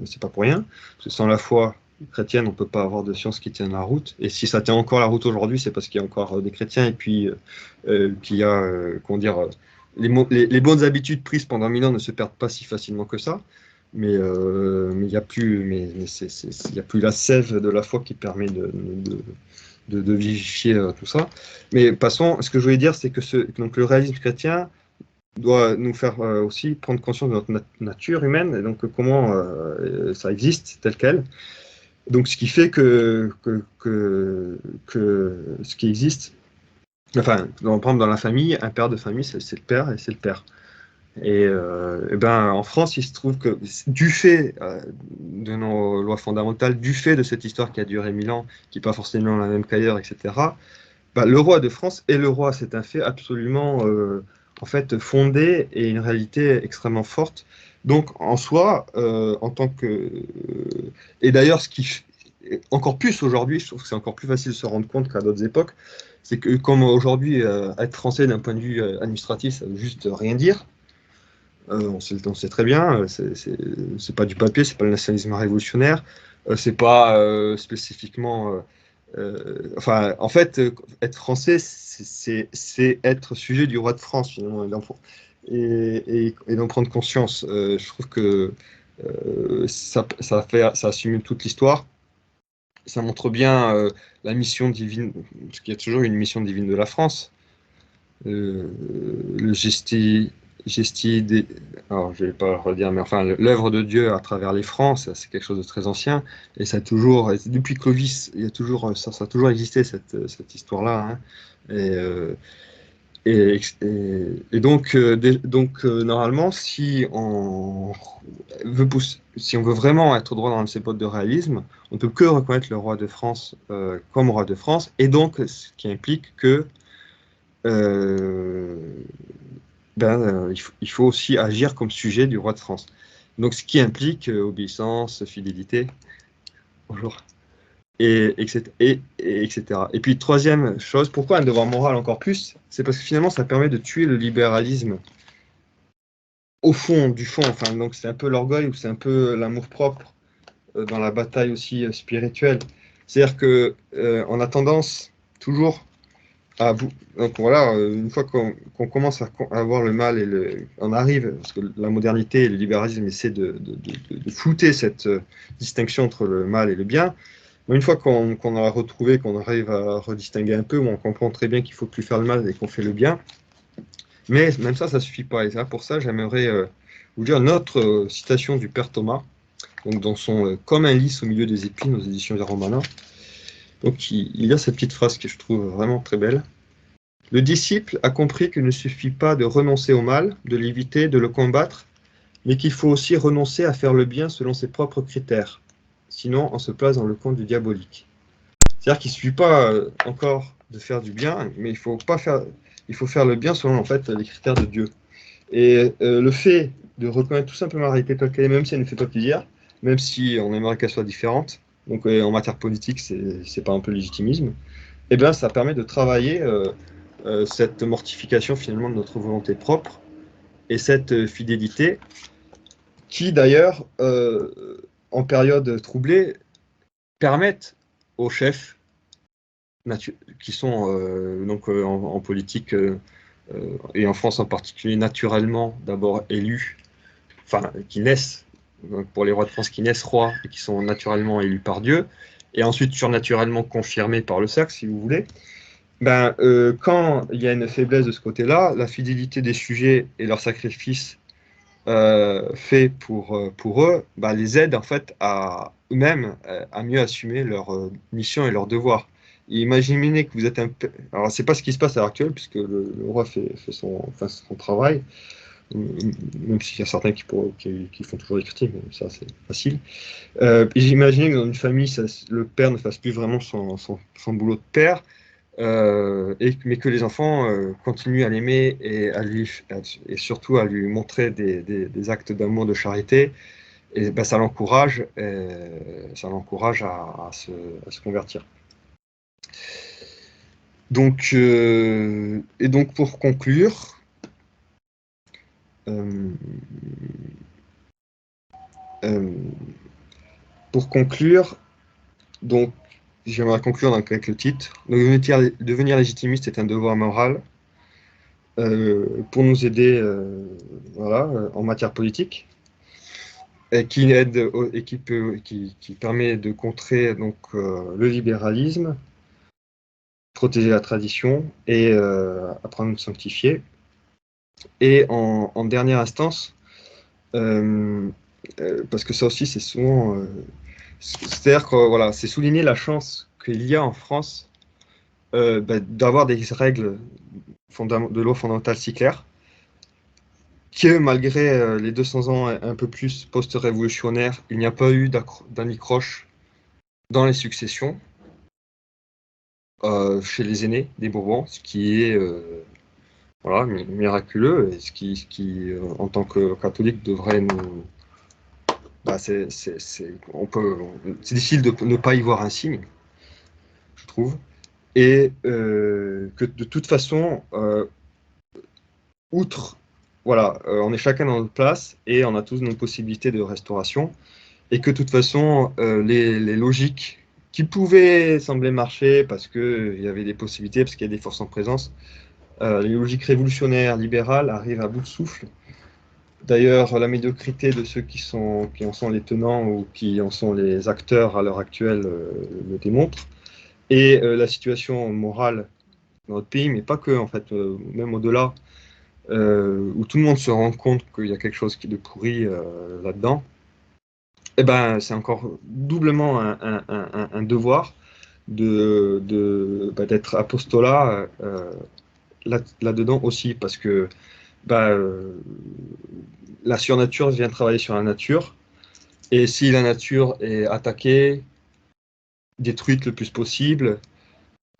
c'est pas pour rien, parce que sans la foi chrétienne, on peut pas avoir de science qui tienne la route, et si ça tient encore la route aujourd'hui, c'est parce qu'il y a encore des chrétiens, et puis qu'il y a, comment dire, les bonnes habitudes prises pendant 1000 ans ne se perdent pas si facilement que ça, mais il n'y a plus, il y a plus la sève de la foi qui permet de vivifier tout ça. Mais passons, ce que je voulais dire, c'est que donc le réalisme chrétien doit nous faire aussi prendre conscience de notre nature humaine, et donc comment ça existe tel quel. Donc ce qui fait que ce qui existe, enfin, par exemple dans la famille, un père de famille, c'est le père et c'est le père. Et ben, en France, il se trouve que du fait de nos lois fondamentales, du fait de cette histoire qui a duré 1000 ans, qui n'est pas forcément la même qu'ailleurs, etc., bah, le roi de France est le roi. C'est un fait absolument en fait, fondé et une réalité extrêmement forte. Donc, en soi, en tant que... et d'ailleurs, encore plus aujourd'hui, je trouve que c'est encore plus facile de se rendre compte qu'à d'autres époques, c'est que comme aujourd'hui, être français d'un point de vue administratif, ça veut juste rien dire. On sait très bien, c'est pas du papier, c'est pas le nationalisme révolutionnaire, c'est pas spécifiquement. Enfin, en fait, être français, c'est être sujet du roi de France, finalement, et d'en prendre conscience. Je trouve que ça assume toute l'histoire. Ça montre bien la mission divine, parce qu'il y a toujours une mission divine de la France. Le alors je vais pas le redire, mais enfin l'œuvre de Dieu à travers les francs, c'est quelque chose de très ancien, et ça a toujours, depuis Clovis, il y a toujours, ça a toujours existé cette histoire-là, hein. Et, euh, et donc, normalement, si on veut vraiment être droit dans ses bottes de réalisme, on ne peut que reconnaître le roi de France comme roi de France, et donc ce qui implique que euh, il faut aussi agir comme sujet du roi de France. Donc, ce qui implique obéissance, fidélité, bonjour, etc. Et puis, troisième chose, pourquoi un devoir moral encore plus? C'est parce que finalement, ça permet de tuer le libéralisme au fond, du fond. Enfin, donc, c'est un peu l'orgueil ou c'est un peu l'amour-propre dans la bataille aussi spirituelle. C'est-à-dire que on a tendance toujours donc voilà, une fois qu'on commence à voir le mal on arrive, parce que la modernité et le libéralisme essaient de flouter cette distinction entre le mal et le bien, mais une fois qu'on a retrouvé, qu'on arrive à redistinguer un peu, où on comprend très bien qu'il faut plus faire le mal et qu'on fait le bien, mais même ça suffit pas. Et ça, pour ça, j'aimerais vous dire une autre citation du père Thomas, donc dans son Comme un lys au milieu des épines aux éditions Romana. Donc il y a cette petite phrase que je trouve vraiment très belle. Le disciple a compris qu'il ne suffit pas de renoncer au mal, de l'éviter, de le combattre, mais qu'il faut aussi renoncer à faire le bien selon ses propres critères. Sinon, on se place dans le camp du diabolique. C'est-à-dire qu'il ne suffit pas encore de faire du bien, mais il faut faire le bien selon en fait les critères de Dieu. Et le fait de reconnaître tout simplement la réalité telle qu'elle est, même si elle ne fait pas plaisir, même si on aimerait qu'elle soit différente, donc en matière politique, c'est pas un peu légitimisme, eh bien, ça permet de travailler cette mortification finalement de notre volonté propre et cette fidélité qui d'ailleurs, en période troublée, permettent aux chefs qui sont donc en politique et en France en particulier naturellement d'abord élus, enfin qui naissent, donc pour les rois de France qui naissent rois et qui sont naturellement élus par Dieu, et ensuite surnaturellement confirmés par le cercle, si vous voulez. Ben, quand il y a une faiblesse de ce côté-là, la fidélité des sujets et leur sacrifice fait pour eux, ben, les aide en fait à eux-mêmes à mieux assumer leur mission et leurs devoirs. Et imaginez que vous êtes alors c'est pas ce qui se passe à l'heure actuelle puisque le roi fait son travail, même s'il y a certains qui font toujours des critiques, mais ça c'est facile. Imaginez que dans une famille, le père ne fasse plus vraiment son boulot de père. Mais que les enfants continuent à l'aimer et surtout à lui montrer des actes d'amour, de charité, et ben, ça l'encourage à se convertir. Donc, et donc pour conclure, Pour conclure, donc, j'aimerais conclure donc, avec le titre. Devenir légitimiste est un devoir moral pour nous aider voilà, en matière politique et qui aide et qui permet de contrer donc, le libéralisme, protéger la tradition et apprendre à nous sanctifier. Et en dernière instance, parce que ça aussi c'est souvent... c'est-à-dire que voilà, c'est souligner la chance qu'il y a en France d'avoir des règles de loi fondamentale si claires, que malgré les 200 ans un peu plus post-révolutionnaires, il n'y a pas eu d'anicroche dans les successions chez les aînés des Bourbons, ce qui est voilà, miraculeux et ce qui en tant que catholique, devrait nous... Bah, c'est difficile de ne pas y voir un signe, je trouve. Et que de toute façon, outre, voilà, on est chacun dans notre place et on a tous nos possibilités de restauration, et que de toute façon, les logiques qui pouvaient sembler marcher parce qu'il y avait des possibilités, parce qu'il y a des forces en présence, les logiques révolutionnaires, libérales arrivent à bout de souffle. D'ailleurs, la médiocrité de ceux qui en sont les tenants ou qui en sont les acteurs à l'heure actuelle le démontre. Et la situation morale dans notre pays, mais pas que, en fait, même au-delà, où tout le monde se rend compte qu'il y a quelque chose qui est de pourri là-dedans, eh ben, c'est encore doublement un devoir d'être apostolat là-dedans aussi, parce que bah, la surnature vient travailler sur la nature, et si la nature est attaquée, détruite le plus possible,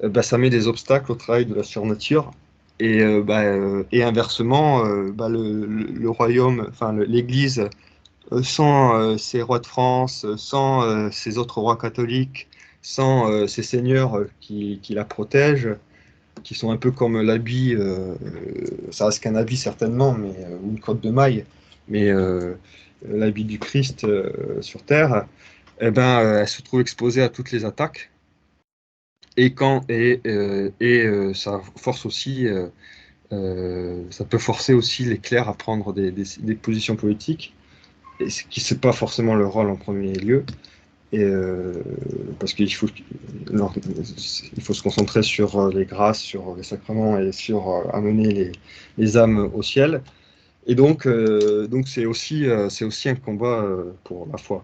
bah, ça met des obstacles au travail de la surnature. Et inversement, bah, le royaume, enfin l'Église, sans ses rois de France, sans ses autres rois catholiques, sans ses seigneurs qui la protègent, qui sont un peu comme l'habit, ça reste qu'un habit certainement, mais, ou une cotte de maille, mais l'habit du Christ sur terre, eh ben, elle se trouve exposée à toutes les attaques. Ça force aussi, ça peut forcer aussi les clercs à prendre des positions politiques, et ce qui c'est pas forcément leur rôle en premier lieu. Et parce il faut se concentrer sur les grâces, sur les sacrements et sur amener les âmes au ciel. Et donc c'est aussi un combat pour la foi.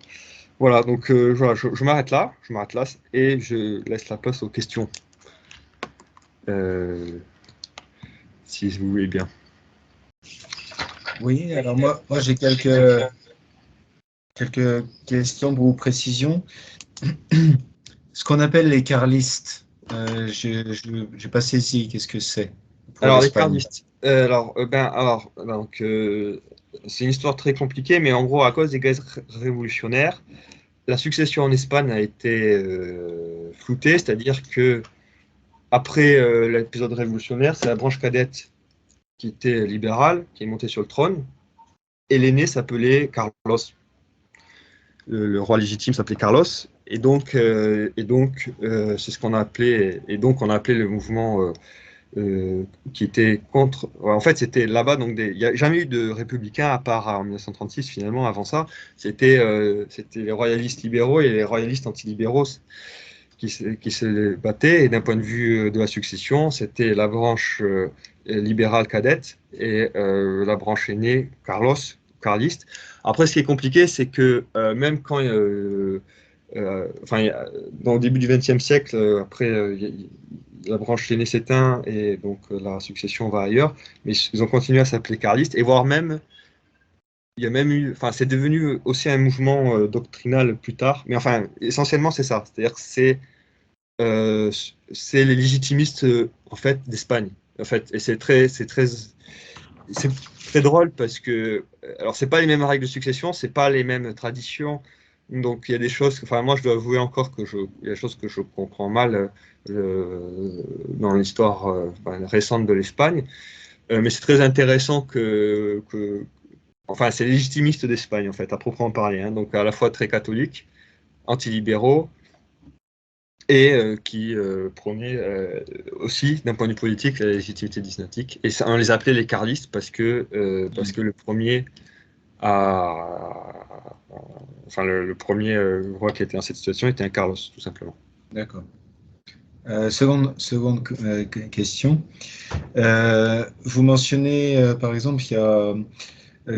Voilà, donc voilà, je m'arrête là et je laisse la place aux questions. Si vous voulez bien. Oui, alors moi j'ai quelques questions pour vos précisions. Ce qu'on appelle les carlistes, je n'ai pas saisi, qu'est-ce que c'est pour Alors, les l'Espagne? carlistes. Donc, c'est une histoire très compliquée, mais en gros, à cause des guerres révolutionnaires, la succession en Espagne a été floutée, c'est-à-dire que après l'épisode révolutionnaire, c'est la branche cadette qui était libérale, qui est montée sur le trône, et l'aîné s'appelait Carlos. Le roi légitime s'appelait Carlos, c'est ce qu'on a appelé, et donc on a appelé le mouvement qui était contre. En fait, c'était là-bas, donc il n'y a jamais eu de républicains à part en 1936, finalement. Avant ça, c'était les royalistes libéraux et les royalistes antilibéraux qui se battaient. Et d'un point de vue de la succession, c'était la branche libérale cadette et la branche aînée, carliste. Après, ce qui est compliqué, c'est que même quand dans le début du XXe siècle, après, la branche aînée s'éteint et donc la succession va ailleurs, mais ils ont continué à s'appeler carlistes, et voire même, il y a même eu, enfin, c'est devenu aussi un mouvement doctrinal plus tard, mais enfin, essentiellement, c'est ça, c'est-à-dire que euh, c'est les légitimistes en fait d'Espagne, en fait, et c'est très drôle parce que, alors c'est pas les mêmes règles de succession, c'est pas les mêmes traditions, donc il y a des choses, enfin moi je dois avouer encore il y a des choses que je comprends mal dans l'histoire récente de l'Espagne, mais c'est très intéressant enfin, c'est les légitimistes d'Espagne, en fait, à proprement parler, hein, donc à la fois très catholiques, antilibéraux, et qui prônaient aussi, d'un point de vue politique, la légitimité dynastique. Et ça, on les appelait les carlistes parce que le premier enfin, le premier roi qui était dans cette situation était un Carlos, tout simplement. D'accord. Seconde question. Vous mentionnez, par exemple, il y a,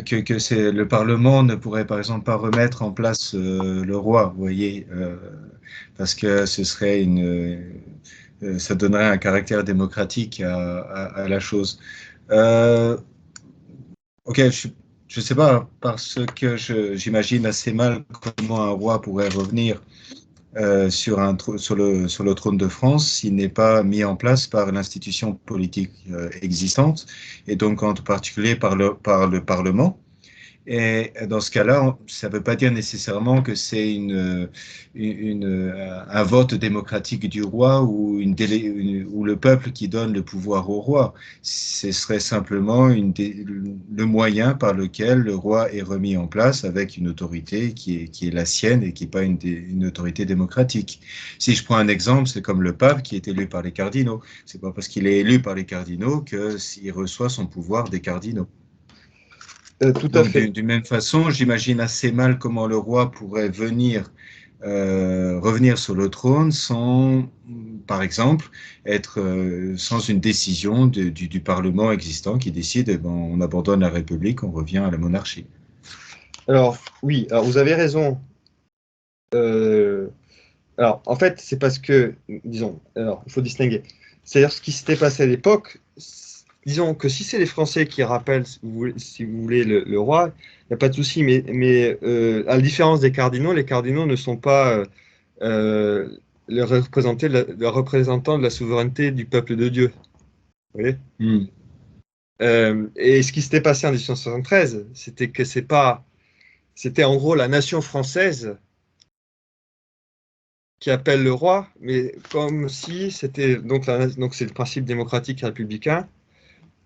que le Parlement ne pourrait, par exemple, pas remettre en place le roi, vous voyez, parce que ce serait ça donnerait un caractère démocratique à la chose. Ok, je sais pas, parce que j'imagine assez mal comment un roi pourrait revenir sur le trône de France s'il n'est pas mis en place par l'institution politique existante, et donc en particulier par le Parlement. Et dans ce cas-là, ça ne veut pas dire nécessairement que c'est un vote démocratique du roi ou ou le peuple qui donne le pouvoir au roi. Ce serait simplement le moyen par lequel le roi est remis en place avec une autorité qui est la sienne et qui n'est pas une autorité démocratique. Si je prends un exemple, c'est comme le pape qui est élu par les cardinaux. C'est pas parce qu'il est élu par les cardinaux qu'il reçoit son pouvoir des cardinaux. Tout à Donc, fait. d'une même façon, j'imagine assez mal comment le roi pourrait revenir sur le trône sans, par exemple, sans une décision du Parlement existant qui décide, on abandonne la République, on revient à la monarchie. Alors, oui, alors vous avez raison. Alors, en fait, c'est parce que, disons, alors, il faut distinguer. C'est-à-dire, ce qui s'était passé à l'époque, disons que si c'est les Français qui rappellent, si vous voulez, le roi, il n'y a pas de souci, mais à la différence des cardinaux, les cardinaux ne sont pas le représentant de la souveraineté du peuple de Dieu. Vous voyez? Mm. Et ce qui s'était passé en 1873, c'était que c'était en gros la nation française qui appelle le roi, mais comme si c'était donc c'est le principe démocratique républicain.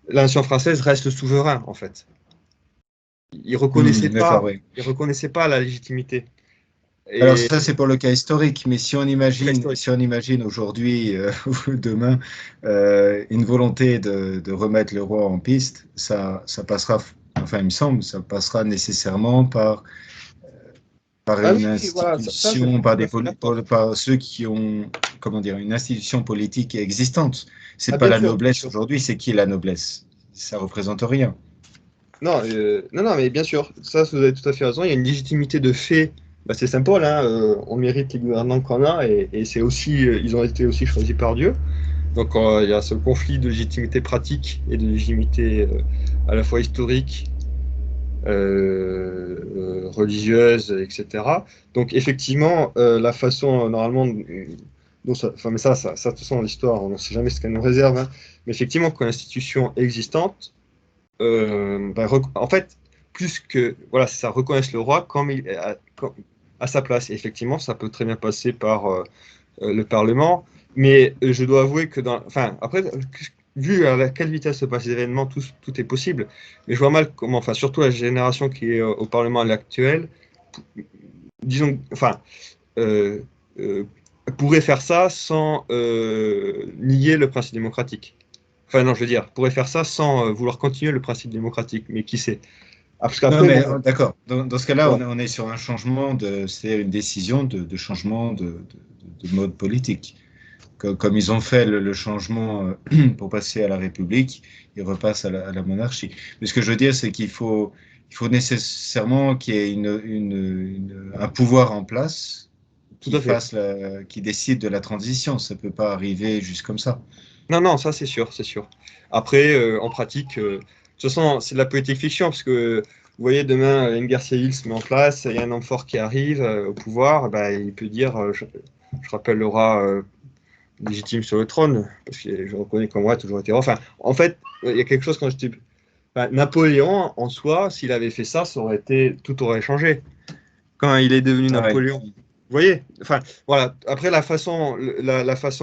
La nation française reste souverain en fait. Il reconnaissait D'accord, pas, oui. il reconnaissait pas la légitimité. Alors Et ça, c'est pour le cas historique, mais si on très imagine, historique. si on imagine aujourd'hui ou demain une volonté de remettre le roi en piste, ça passera, enfin il me semble, ça passera nécessairement par Ah une oui, oui, voilà, ça, je institution, suis tout à fait d'accord. par ceux qui ont, comment dire, une institution politique existante. Ah C'est pas bien la sûr, bien noblesse sûr. aujourd'hui, c'est qui la noblesse? Ça représente rien. Non, non, mais bien sûr, ça, vous avez tout à fait raison. Il y a une légitimité de fait. Bah, c'est Saint-Paul, hein, on mérite les gouvernants qu'on a, et c'est aussi, ils ont été aussi choisis par Dieu. Donc il y a ce conflit de légitimité pratique et de légitimité à la fois historique, religieuse, etc. Donc effectivement, la façon normalement, enfin, mais ça, de toute façon, l'histoire, on ne sait jamais ce qu'elle nous réserve, hein. Mais effectivement, quand l'institution existante, en fait, plus que, voilà, ça reconnaisse le roi comme à sa place. Et effectivement, ça peut très bien passer par le Parlement. Mais je dois avouer que enfin, après, vu à quelle vitesse se passent les événements, tout est possible. Mais je vois mal comment, enfin, surtout la génération qui est au Parlement à l'actuel, disons, enfin, euh, euh, pourrait faire ça sans nier le principe démocratique. Enfin, non, je veux dire, pourrait faire ça sans vouloir continuer le principe démocratique. Mais qui sait? Ah, parce Non, qu'après, mais bon, d'accord. Dans ce cas-là, voilà. on est sur un changement c'est une décision de changement de mode politique. Comme ils ont fait le changement pour passer à la République, ils repassent à la monarchie. Mais ce que je veux dire, c'est il faut nécessairement qu'il y ait un pouvoir en place Tout à fait. qui décide de la transition. Ça ne peut pas arriver juste comme ça. Non, non, ça c'est sûr, c'est sûr. Après, en pratique, de toute façon, c'est de la politique fiction, parce que vous voyez, demain, Engar Sayil se met en place, il y a un homme fort qui arrive au pouvoir, bah, il peut dire, je rappelle le roi légitime sur le trône, parce que je reconnais qu'en roi a toujours été roi. Enfin, en fait, il y a quelque chose quand j'étais... Enfin, Napoléon, en soi, s'il avait fait ça, tout aurait changé. Quand il est devenu Ah ouais. Napoléon. Vous voyez? Enfin, voilà. Après, la façon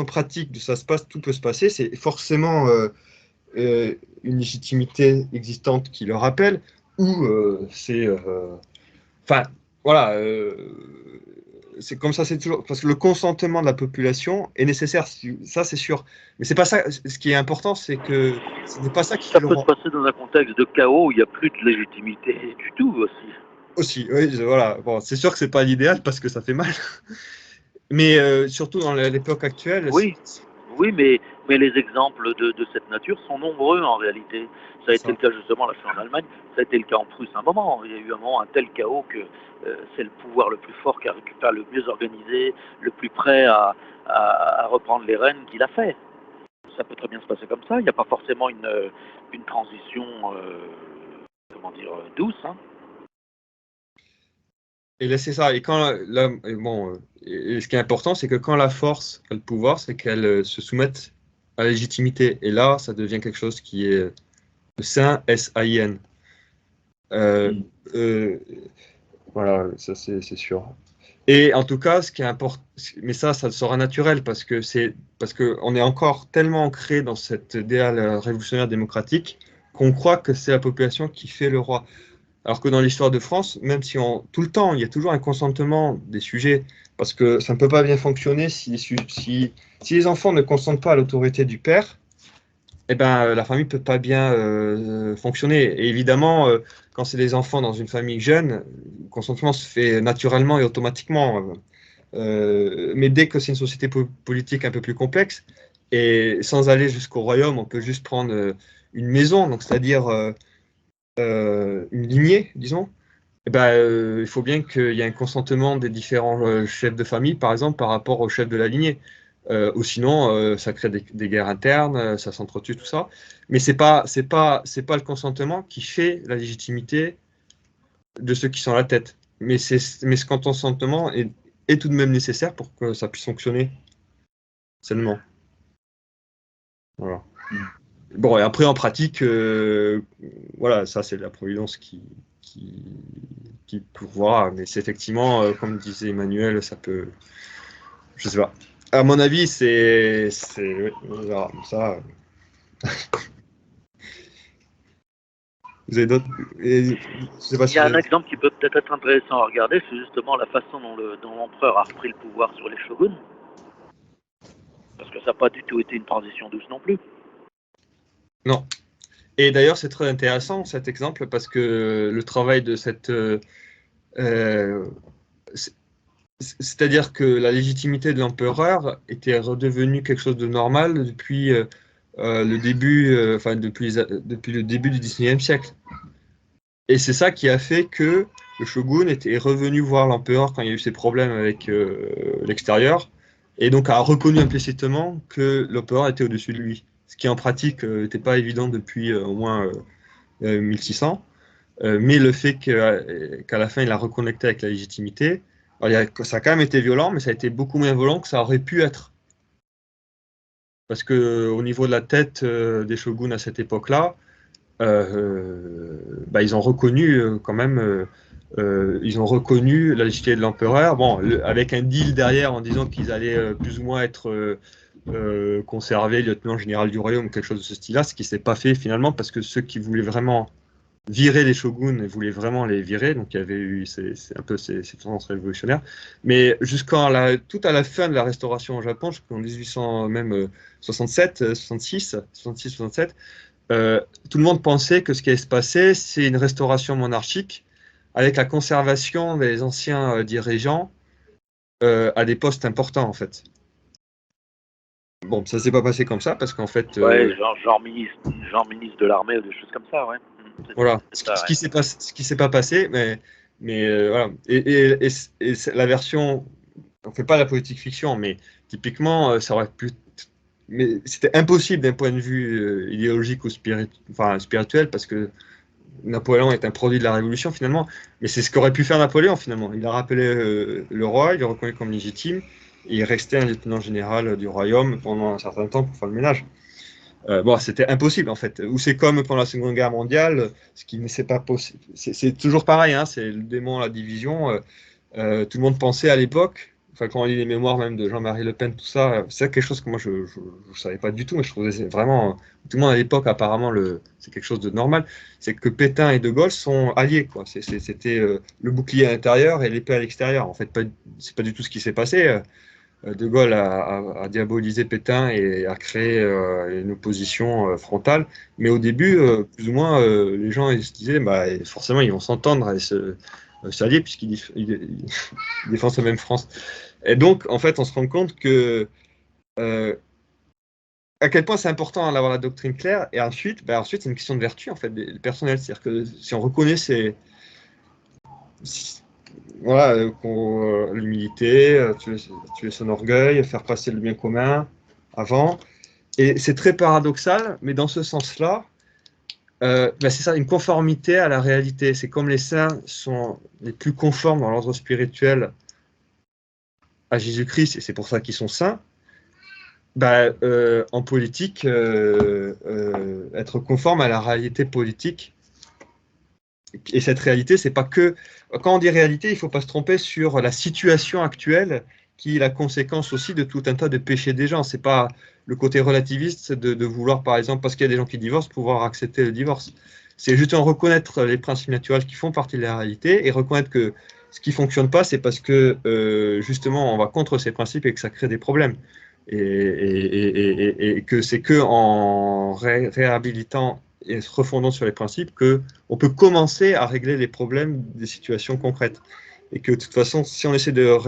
pratique de ça se passe, tout peut se passer. C'est forcément une légitimité existante qui le rappelle. où c'est... Enfin, voilà, c'est comme ça, c'est toujours... Parce que le consentement de la population est nécessaire, ça c'est sûr. Mais c'est pas ça, ce qui est important, c'est que ce n'est pas ça qui fait Ça le peut se roi. passer dans un contexte de chaos où il n'y a plus de légitimité du tout aussi. Aussi, oui, voilà. Bon, c'est sûr que c'est pas l'idéal parce que ça fait mal. Mais surtout dans l'époque actuelle, Oui, oui, mais les exemples de cette nature sont nombreux en réalité. Ça a été ça. le cas justement, là je suis en Allemagne, ça a été le cas en Prusse un moment. Il y a eu un moment un tel chaos que c'est le pouvoir le plus fort qui a récupéré, le mieux organisé, le plus prêt à reprendre les rênes qui l'a fait. Ça peut très bien se passer comme ça. Il n'y a pas forcément une transition, comment dire, douce. Hein. Et là, c'est ça. Et quand et bon, et ce qui est important, c'est que quand la force a le pouvoir, c'est qu'elle se soumette à la légitimité. Et là, ça devient quelque chose qui est sain, S-A-I-N. Euh, euh, voilà, ça c'est sûr. Et en tout cas, ce qui est important, mais ça sera naturel parce que on est encore tellement ancré dans cet idéal révolutionnaire démocratique qu'on croit que c'est la population qui fait le roi. Alors que dans l'histoire de France, même si tout le temps, il y a toujours un consentement des sujets, parce que ça ne peut pas bien fonctionner si les enfants ne consentent pas à l'autorité du père, eh ben, la famille ne peut pas bien fonctionner. Et évidemment, quand c'est des enfants dans une famille jeune, le consentement se fait naturellement et automatiquement. Mais dès que c'est une société politique un peu plus complexe, et sans aller jusqu'au royaume, on peut juste prendre une maison, donc c'est-à-dire une lignée, disons. Eh ben, il faut bien qu'il y ait un consentement des différents chefs de famille, par exemple, par rapport au chef de la lignée. Ou sinon, ça crée des guerres internes, ça s'entretue, tout ça. Mais c'est pas le consentement qui fait la légitimité de ceux qui sont à la tête. Mais ce consentement est tout de même nécessaire pour que ça puisse fonctionner sainement. Voilà. Bon, et après, en pratique, voilà, ça, c'est la providence qui, qui pourvoira. Mais c'est effectivement, comme disait Emmanuel, ça peut. Je sais pas. À mon avis, oui, on verra. Ça, vous avez d'autres. Je sais pas Il y si a vous un avez. exemple qui peut peut-être être intéressant à regarder, c'est justement la façon dont l'empereur a repris le pouvoir sur les shoguns. Parce que ça n'a pas du tout été une transition douce non plus. Non. Et d'ailleurs, c'est très intéressant cet exemple parce que le travail de cette. Euh, C'est-à-dire que la légitimité de l'empereur était redevenue quelque chose de normal depuis le début, enfin depuis le début du 19e siècle. Et c'est ça qui a fait que le shogun est revenu voir l'empereur quand il y a eu ses problèmes avec l'extérieur, et donc a reconnu implicitement que l'empereur était au-dessus de lui. Ce qui en pratique n'était pas évident depuis au moins 1600. Mais le fait qu'à la fin il a reconnecté avec la légitimité, alors, ça a quand même été violent, mais ça a été beaucoup moins violent que ça aurait pu être. Parce que au niveau de la tête des shoguns à cette époque-là, bah, ils ont reconnu quand même, ils ont reconnu la légitimité de l'empereur. Bon, avec un deal derrière en disant qu'ils allaient plus ou moins être conservés lieutenant général du royaume, quelque chose de ce style-là, ce qui s'est pas fait finalement parce que ceux qui voulaient vraiment virer les shoguns et voulaient vraiment les virer, donc il y avait eu un peu ces tendances révolutionnaires. Mais tout à la fin de la Restauration au Japon, jusqu'en 1800 même 67, 66, 66, 67. Tout le monde pensait que ce qui allait se passer, c'est une restauration monarchique avec la conservation des anciens dirigeants à des postes importants, en fait. Bon, ça s'est pas passé comme ça, parce qu'en fait, Ouais, genre ministre de l'armée ou des choses comme ça, ouais. voilà, C'est ça, ouais. ce qui s'est pas passé, mais voilà. La version, on fait pas la politique fiction, mais typiquement, ça aurait pu. Mais c'était impossible d'un point de vue idéologique ou enfin, spirituel, parce que Napoléon est un produit de la Révolution finalement, mais c'est ce qu'aurait pu faire Napoléon finalement. Il a rappelé le roi, il l'a reconnu comme légitime, et il restait un lieutenant général du royaume pendant un certain temps pour faire le ménage. Bon, c'était impossible en fait. Ou c'est comme pendant la Seconde Guerre mondiale, ce qui ne s'est pas possible. C'est toujours pareil, hein, c'est le démon, la division. Tout le monde pensait à l'époque, enfin, quand on lit les mémoires même de Jean-Marie Le Pen, tout ça, c'est quelque chose que moi je ne savais pas du tout, mais je trouvais vraiment, tout le monde à l'époque apparemment c'est quelque chose de normal, c'est que Pétain et De Gaulle sont alliés, quoi. C'était le bouclier à l'intérieur et l'épée à l'extérieur. En fait, c'est pas du tout ce qui s'est passé. De Gaulle a diabolisé Pétain et a créé une opposition frontale, mais au début, plus ou moins, les gens ils se disaient, bah, forcément ils vont s'entendre et s'allier puisqu'ils défendent la même France. Et donc, en fait, on se rend compte que euh, à quel point c'est important d'avoir la doctrine claire. Et ensuite, c'est une question de vertu en fait, personnelle. C'est-à-dire que si on reconnaît voilà, l'humilité, tuer son orgueil, faire passer le bien commun avant. Et c'est très paradoxal, mais dans ce sens-là, c'est ça, une conformité à la réalité. C'est comme les saints sont les plus conformes dans l'ordre spirituel à Jésus-Christ, et c'est pour ça qu'ils sont saints. En politique, être conforme à la réalité politique. Et cette réalité, c'est pas que... Quand on dit réalité, il ne faut pas se tromper sur la situation actuelle, qui est la conséquence aussi de tout un tas de péchés des gens. C'est pas le côté relativiste de vouloir, par exemple, parce qu'il y a des gens qui divorcent, pouvoir accepter le divorce. C'est justement reconnaître les principes naturels qui font partie de la réalité et reconnaître que ce qui ne fonctionne pas, c'est parce que justement, on va contre ces principes et que ça crée des problèmes. Et que c'est que en réhabilitant et se refondant sur les principes qu'on peut commencer à régler les problèmes des situations concrètes. Et que de toute façon, si on essaie de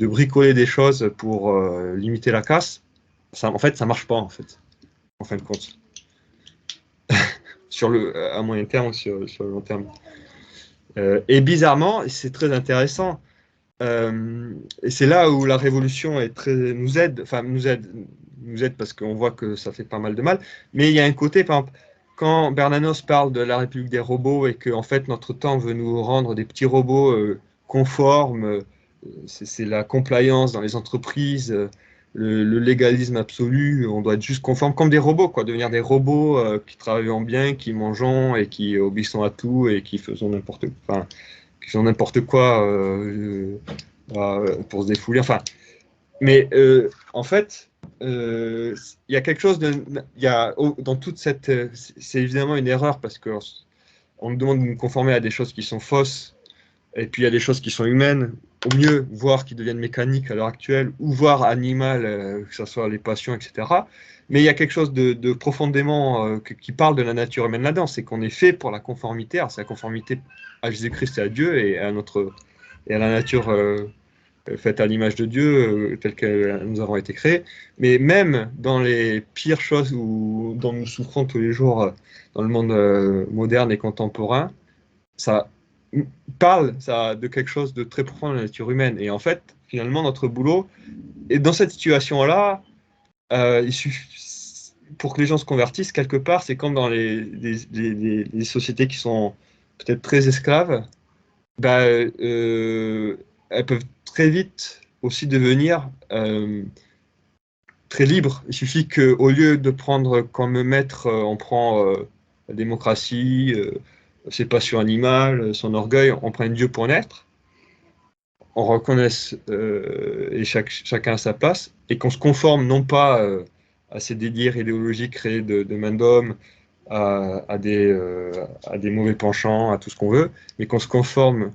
bricoler des choses pour limiter la casse, en fait, ça ne marche pas, en fait, en fin de compte. À moyen terme ou sur le long terme. Et bizarrement, c'est très intéressant, et c'est là où la révolution nous aide parce qu'on voit que ça fait pas mal de mal, mais il y a un côté, par exemple, quand Bernanos parle de la République des robots et que en fait notre temps veut nous rendre des petits robots conformes, c'est la compliance dans les entreprises, le légalisme absolu, on doit être juste conforme comme des robots, quoi, devenir des robots qui travaillent bien, qui mangent et qui obéissent à tout et qui font n'importe quoi. Enfin, qui font n'importe quoi pour se défouler. Enfin, mais en fait, il y a quelque chose dans toute cette... c'est évidemment une erreur parce qu'on nous demande de nous conformer à des choses qui sont fausses et puis il y a des choses qui sont humaines, au mieux, voire qui deviennent mécaniques à l'heure actuelle, ou voire animales, que ce soit les passions, etc. Mais il y a quelque chose de profondément qui parle de la nature humaine là-dedans, c'est qu'on est fait pour la conformité. Alors c'est la conformité à Jésus-Christ et à Dieu et à la nature faite à l'image de Dieu, telle que nous avons été créés. Mais même dans les pires choses dont nous souffrons tous les jours dans le monde moderne et contemporain, ça parle de quelque chose de très profond de la nature humaine. Et en fait, finalement, notre boulot, et dans cette situation-là, il suffit, pour que les gens se convertissent, quelque part, c'est comme dans les sociétés qui sont peut-être très esclaves, elles peuvent très vite aussi devenir très libres. Il suffit qu'au lieu de prendre comme maître, on prend la démocratie, ses passions animales, son orgueil, on prenne Dieu pour naître, on reconnaisse et chacun à sa place, et qu'on se conforme non pas à ces délires idéologiques créés de main d'homme, à des mauvais penchants, à tout ce qu'on veut, mais qu'on se conforme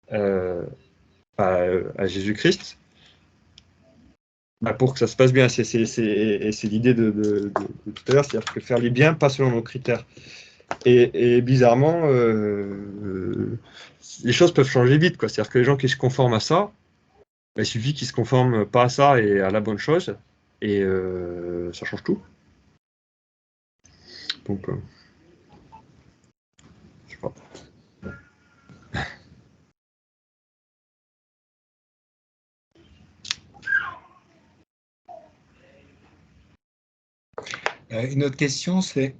à Jésus-Christ pour que ça se passe bien. C'est l'idée de tout à l'heure, c'est-à-dire que faire les biens pas selon nos critères. Et bizarrement, les choses peuvent changer vite, quoi. C'est-à-dire que les gens qui se conforment à ça, il suffit qu'ils se conforment pas à ça et à la bonne chose, et ça change tout. Donc, je sais pas. Une autre question, c'est,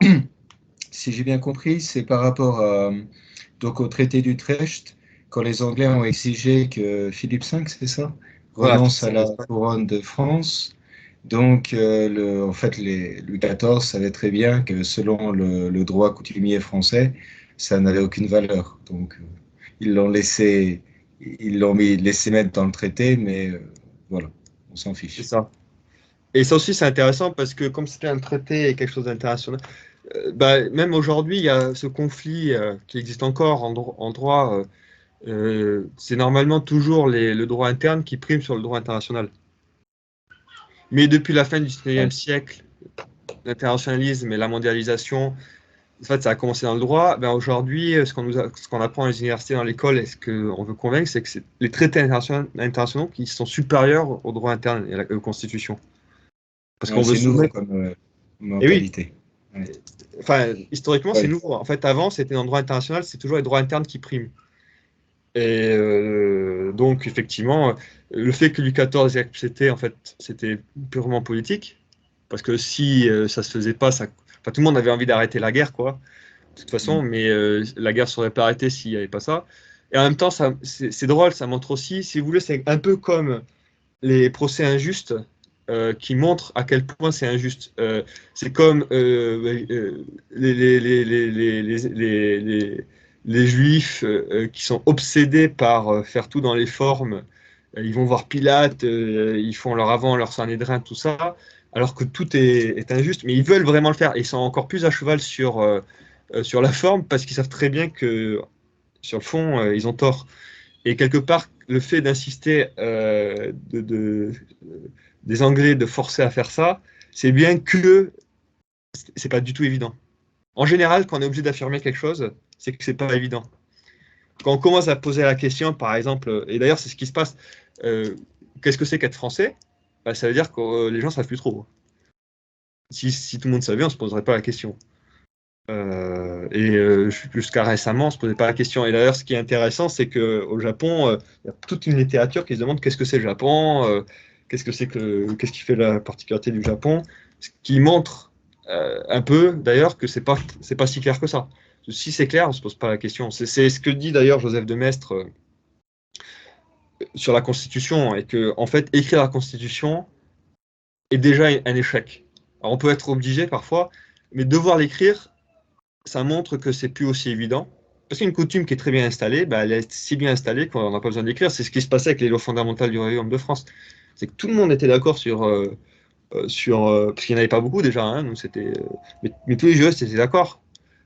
si j'ai bien compris, c'est par rapport donc au traité d'Utrecht, quand les Anglais ont exigé que Philippe V, c'est ça, renonce à la couronne de France. Donc, en fait, Louis XIV savait très bien que selon le droit coutumier français, ça n'avait aucune valeur. Donc, ils l'ont laissé ils l'ont laissé mettre dans le traité, mais voilà, on s'en C'est fiche. ça. Et ça aussi, c'est intéressant parce que comme c'était un traité et quelque chose d'international, même aujourd'hui, il y a ce conflit qui existe encore en droit. C'est normalement toujours le droit interne qui prime sur le droit international. Mais depuis la fin du 19e Ouais. siècle, l'internationalisme et la mondialisation, en fait, ça a commencé dans le droit. Aujourd'hui, ce qu'on apprend à les universités, dans l'école, et ce qu'on veut convaincre, c'est que c'est les traités internationaux qui sont supérieurs au droit interne et aux constitutions. Parce Ouais, qu'on veut c'est nouveau soumettre. comme Et oui, mentalité. Ouais. enfin, historiquement, c'est Ouais. nouveau. En fait, avant, c'était dans le droit international, c'est toujours les droits internes qui priment. Et donc, effectivement, le fait que Louis XIV ait accepté, en fait, c'était purement politique. Parce que si ça se faisait pas, enfin, tout le monde avait envie d'arrêter la guerre, quoi, de toute façon, Mm. mais la guerre ne serait pas arrêtée s'il n'y avait pas ça. Et en même temps, c'est drôle, ça montre aussi, si vous voulez, c'est un peu comme les procès injustes qui montrent à quel point c'est injuste. C'est comme les Juifs qui sont obsédés par faire tout dans les formes. Ils vont voir Pilate, ils font leur avant, leur Sanhédrin, tout ça, alors que tout est injuste, mais ils veulent vraiment le faire. Et ils sont encore plus à cheval sur la forme parce qu'ils savent très bien que sur le fond, ils ont tort. Et quelque part, le fait d'insister des Anglais de forcer à faire ça, c'est bien que c'est pas du tout évident. En général, quand on est obligé d'affirmer quelque chose, c'est que c'est pas évident. Quand on commence à poser la question, par exemple, et d'ailleurs c'est ce qui se passe, qu'est-ce que c'est qu'être français? Ça veut dire que les gens ne savent plus trop. Si tout le monde savait, on ne se poserait pas la question. Jusqu'à récemment, on ne se posait pas la question. Et d'ailleurs, ce qui est intéressant, c'est qu'au Japon, il y a toute une littérature qui se demande qu'est-ce que c'est le Japon, qu'est-ce qui fait la particularité du Japon, ce qui montre un peu, d'ailleurs, que c'est pas si clair que ça. Si c'est clair, on ne se pose pas la question. C'est ce que dit d'ailleurs Joseph de Maistre sur la Constitution, et que, en fait, écrire la Constitution est déjà un échec. Alors, on peut être obligé parfois, mais devoir l'écrire, ça montre que c'est plus aussi évident. Parce qu'une coutume qui est très bien installée, elle est si bien installée qu'on n'a pas besoin d'écrire. C'est ce qui se passait avec les lois fondamentales du Royaume de France. C'est que tout le monde était d'accord parce qu'il n'y en avait pas beaucoup déjà, hein, donc mais tous les juristes étaient d'accord.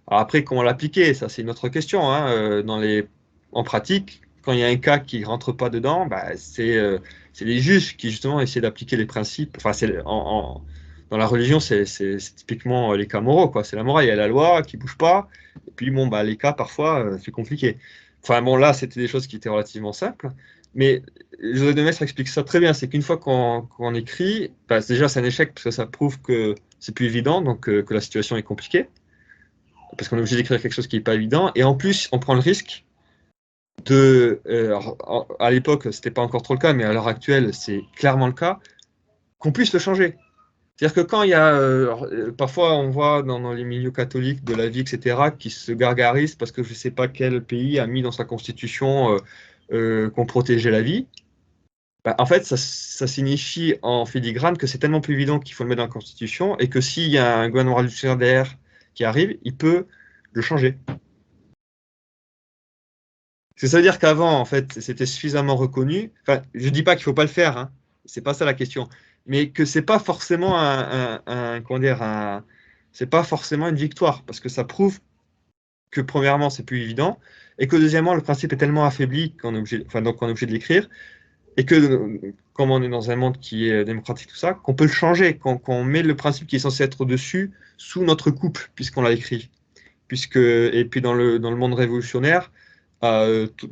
Alors après, comment l'appliquer, ça c'est une autre question, hein, en pratique, quand il y a un cas qui ne rentre pas dedans, c'est les juges qui justement essaient d'appliquer les principes. Enfin, dans la religion, c'est typiquement les cas moraux, quoi. C'est la morale, il y a la loi qui ne bouge pas. Et puis bon, les cas parfois, c'est compliqué. Enfin bon, là, c'était des choses qui étaient relativement simples. Mais Joseph de Maistre explique ça très bien. C'est qu'une fois qu'on écrit, déjà c'est un échec parce que ça prouve que c'est plus évident, donc que la situation est compliquée parce qu'on est obligé d'écrire quelque chose qui n'est pas évident. Et en plus, on prend le risque à l'époque, c'était pas encore trop le cas, mais à l'heure actuelle, c'est clairement le cas, qu'on puisse le changer. C'est-à-dire que quand il y a, parfois on voit dans les milieux catholiques de la vie, etc., qui se gargarisent parce que je ne sais pas quel pays a mis dans sa constitution qu'on protégeait la vie. En fait, ça signifie en filigrane que c'est tellement plus évident qu'il faut le mettre dans la constitution et que s'il y a un gouvernement révolutionnaire derrière qui arrive, il peut le changer. Ça veut dire qu'avant, en fait, c'était suffisamment reconnu. Enfin, je dis pas qu'il faut pas le faire, hein. C'est pas ça la question. Mais que c'est pas forcément comment dire, c'est pas forcément une victoire, parce que ça prouve que premièrement, c'est plus évident, et que deuxièmement, le principe est tellement affaibli qu'on est obligé, enfin, donc on est obligé de l'écrire, et que comme on est dans un monde qui est démocratique, tout ça, qu'on peut le changer, qu'on met le principe qui est censé être au-dessus sous notre coupe, puisqu'on l'a écrit. Et puis dans le monde révolutionnaire,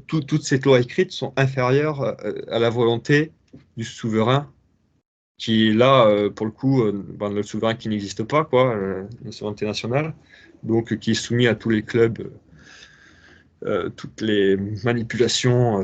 toutes ces lois écrites sont inférieures à la volonté du souverain, qui est là, pour le coup, le souverain qui n'existe pas, quoi, la souveraineté nationale, donc qui est soumis à tous les clubs, toutes les manipulations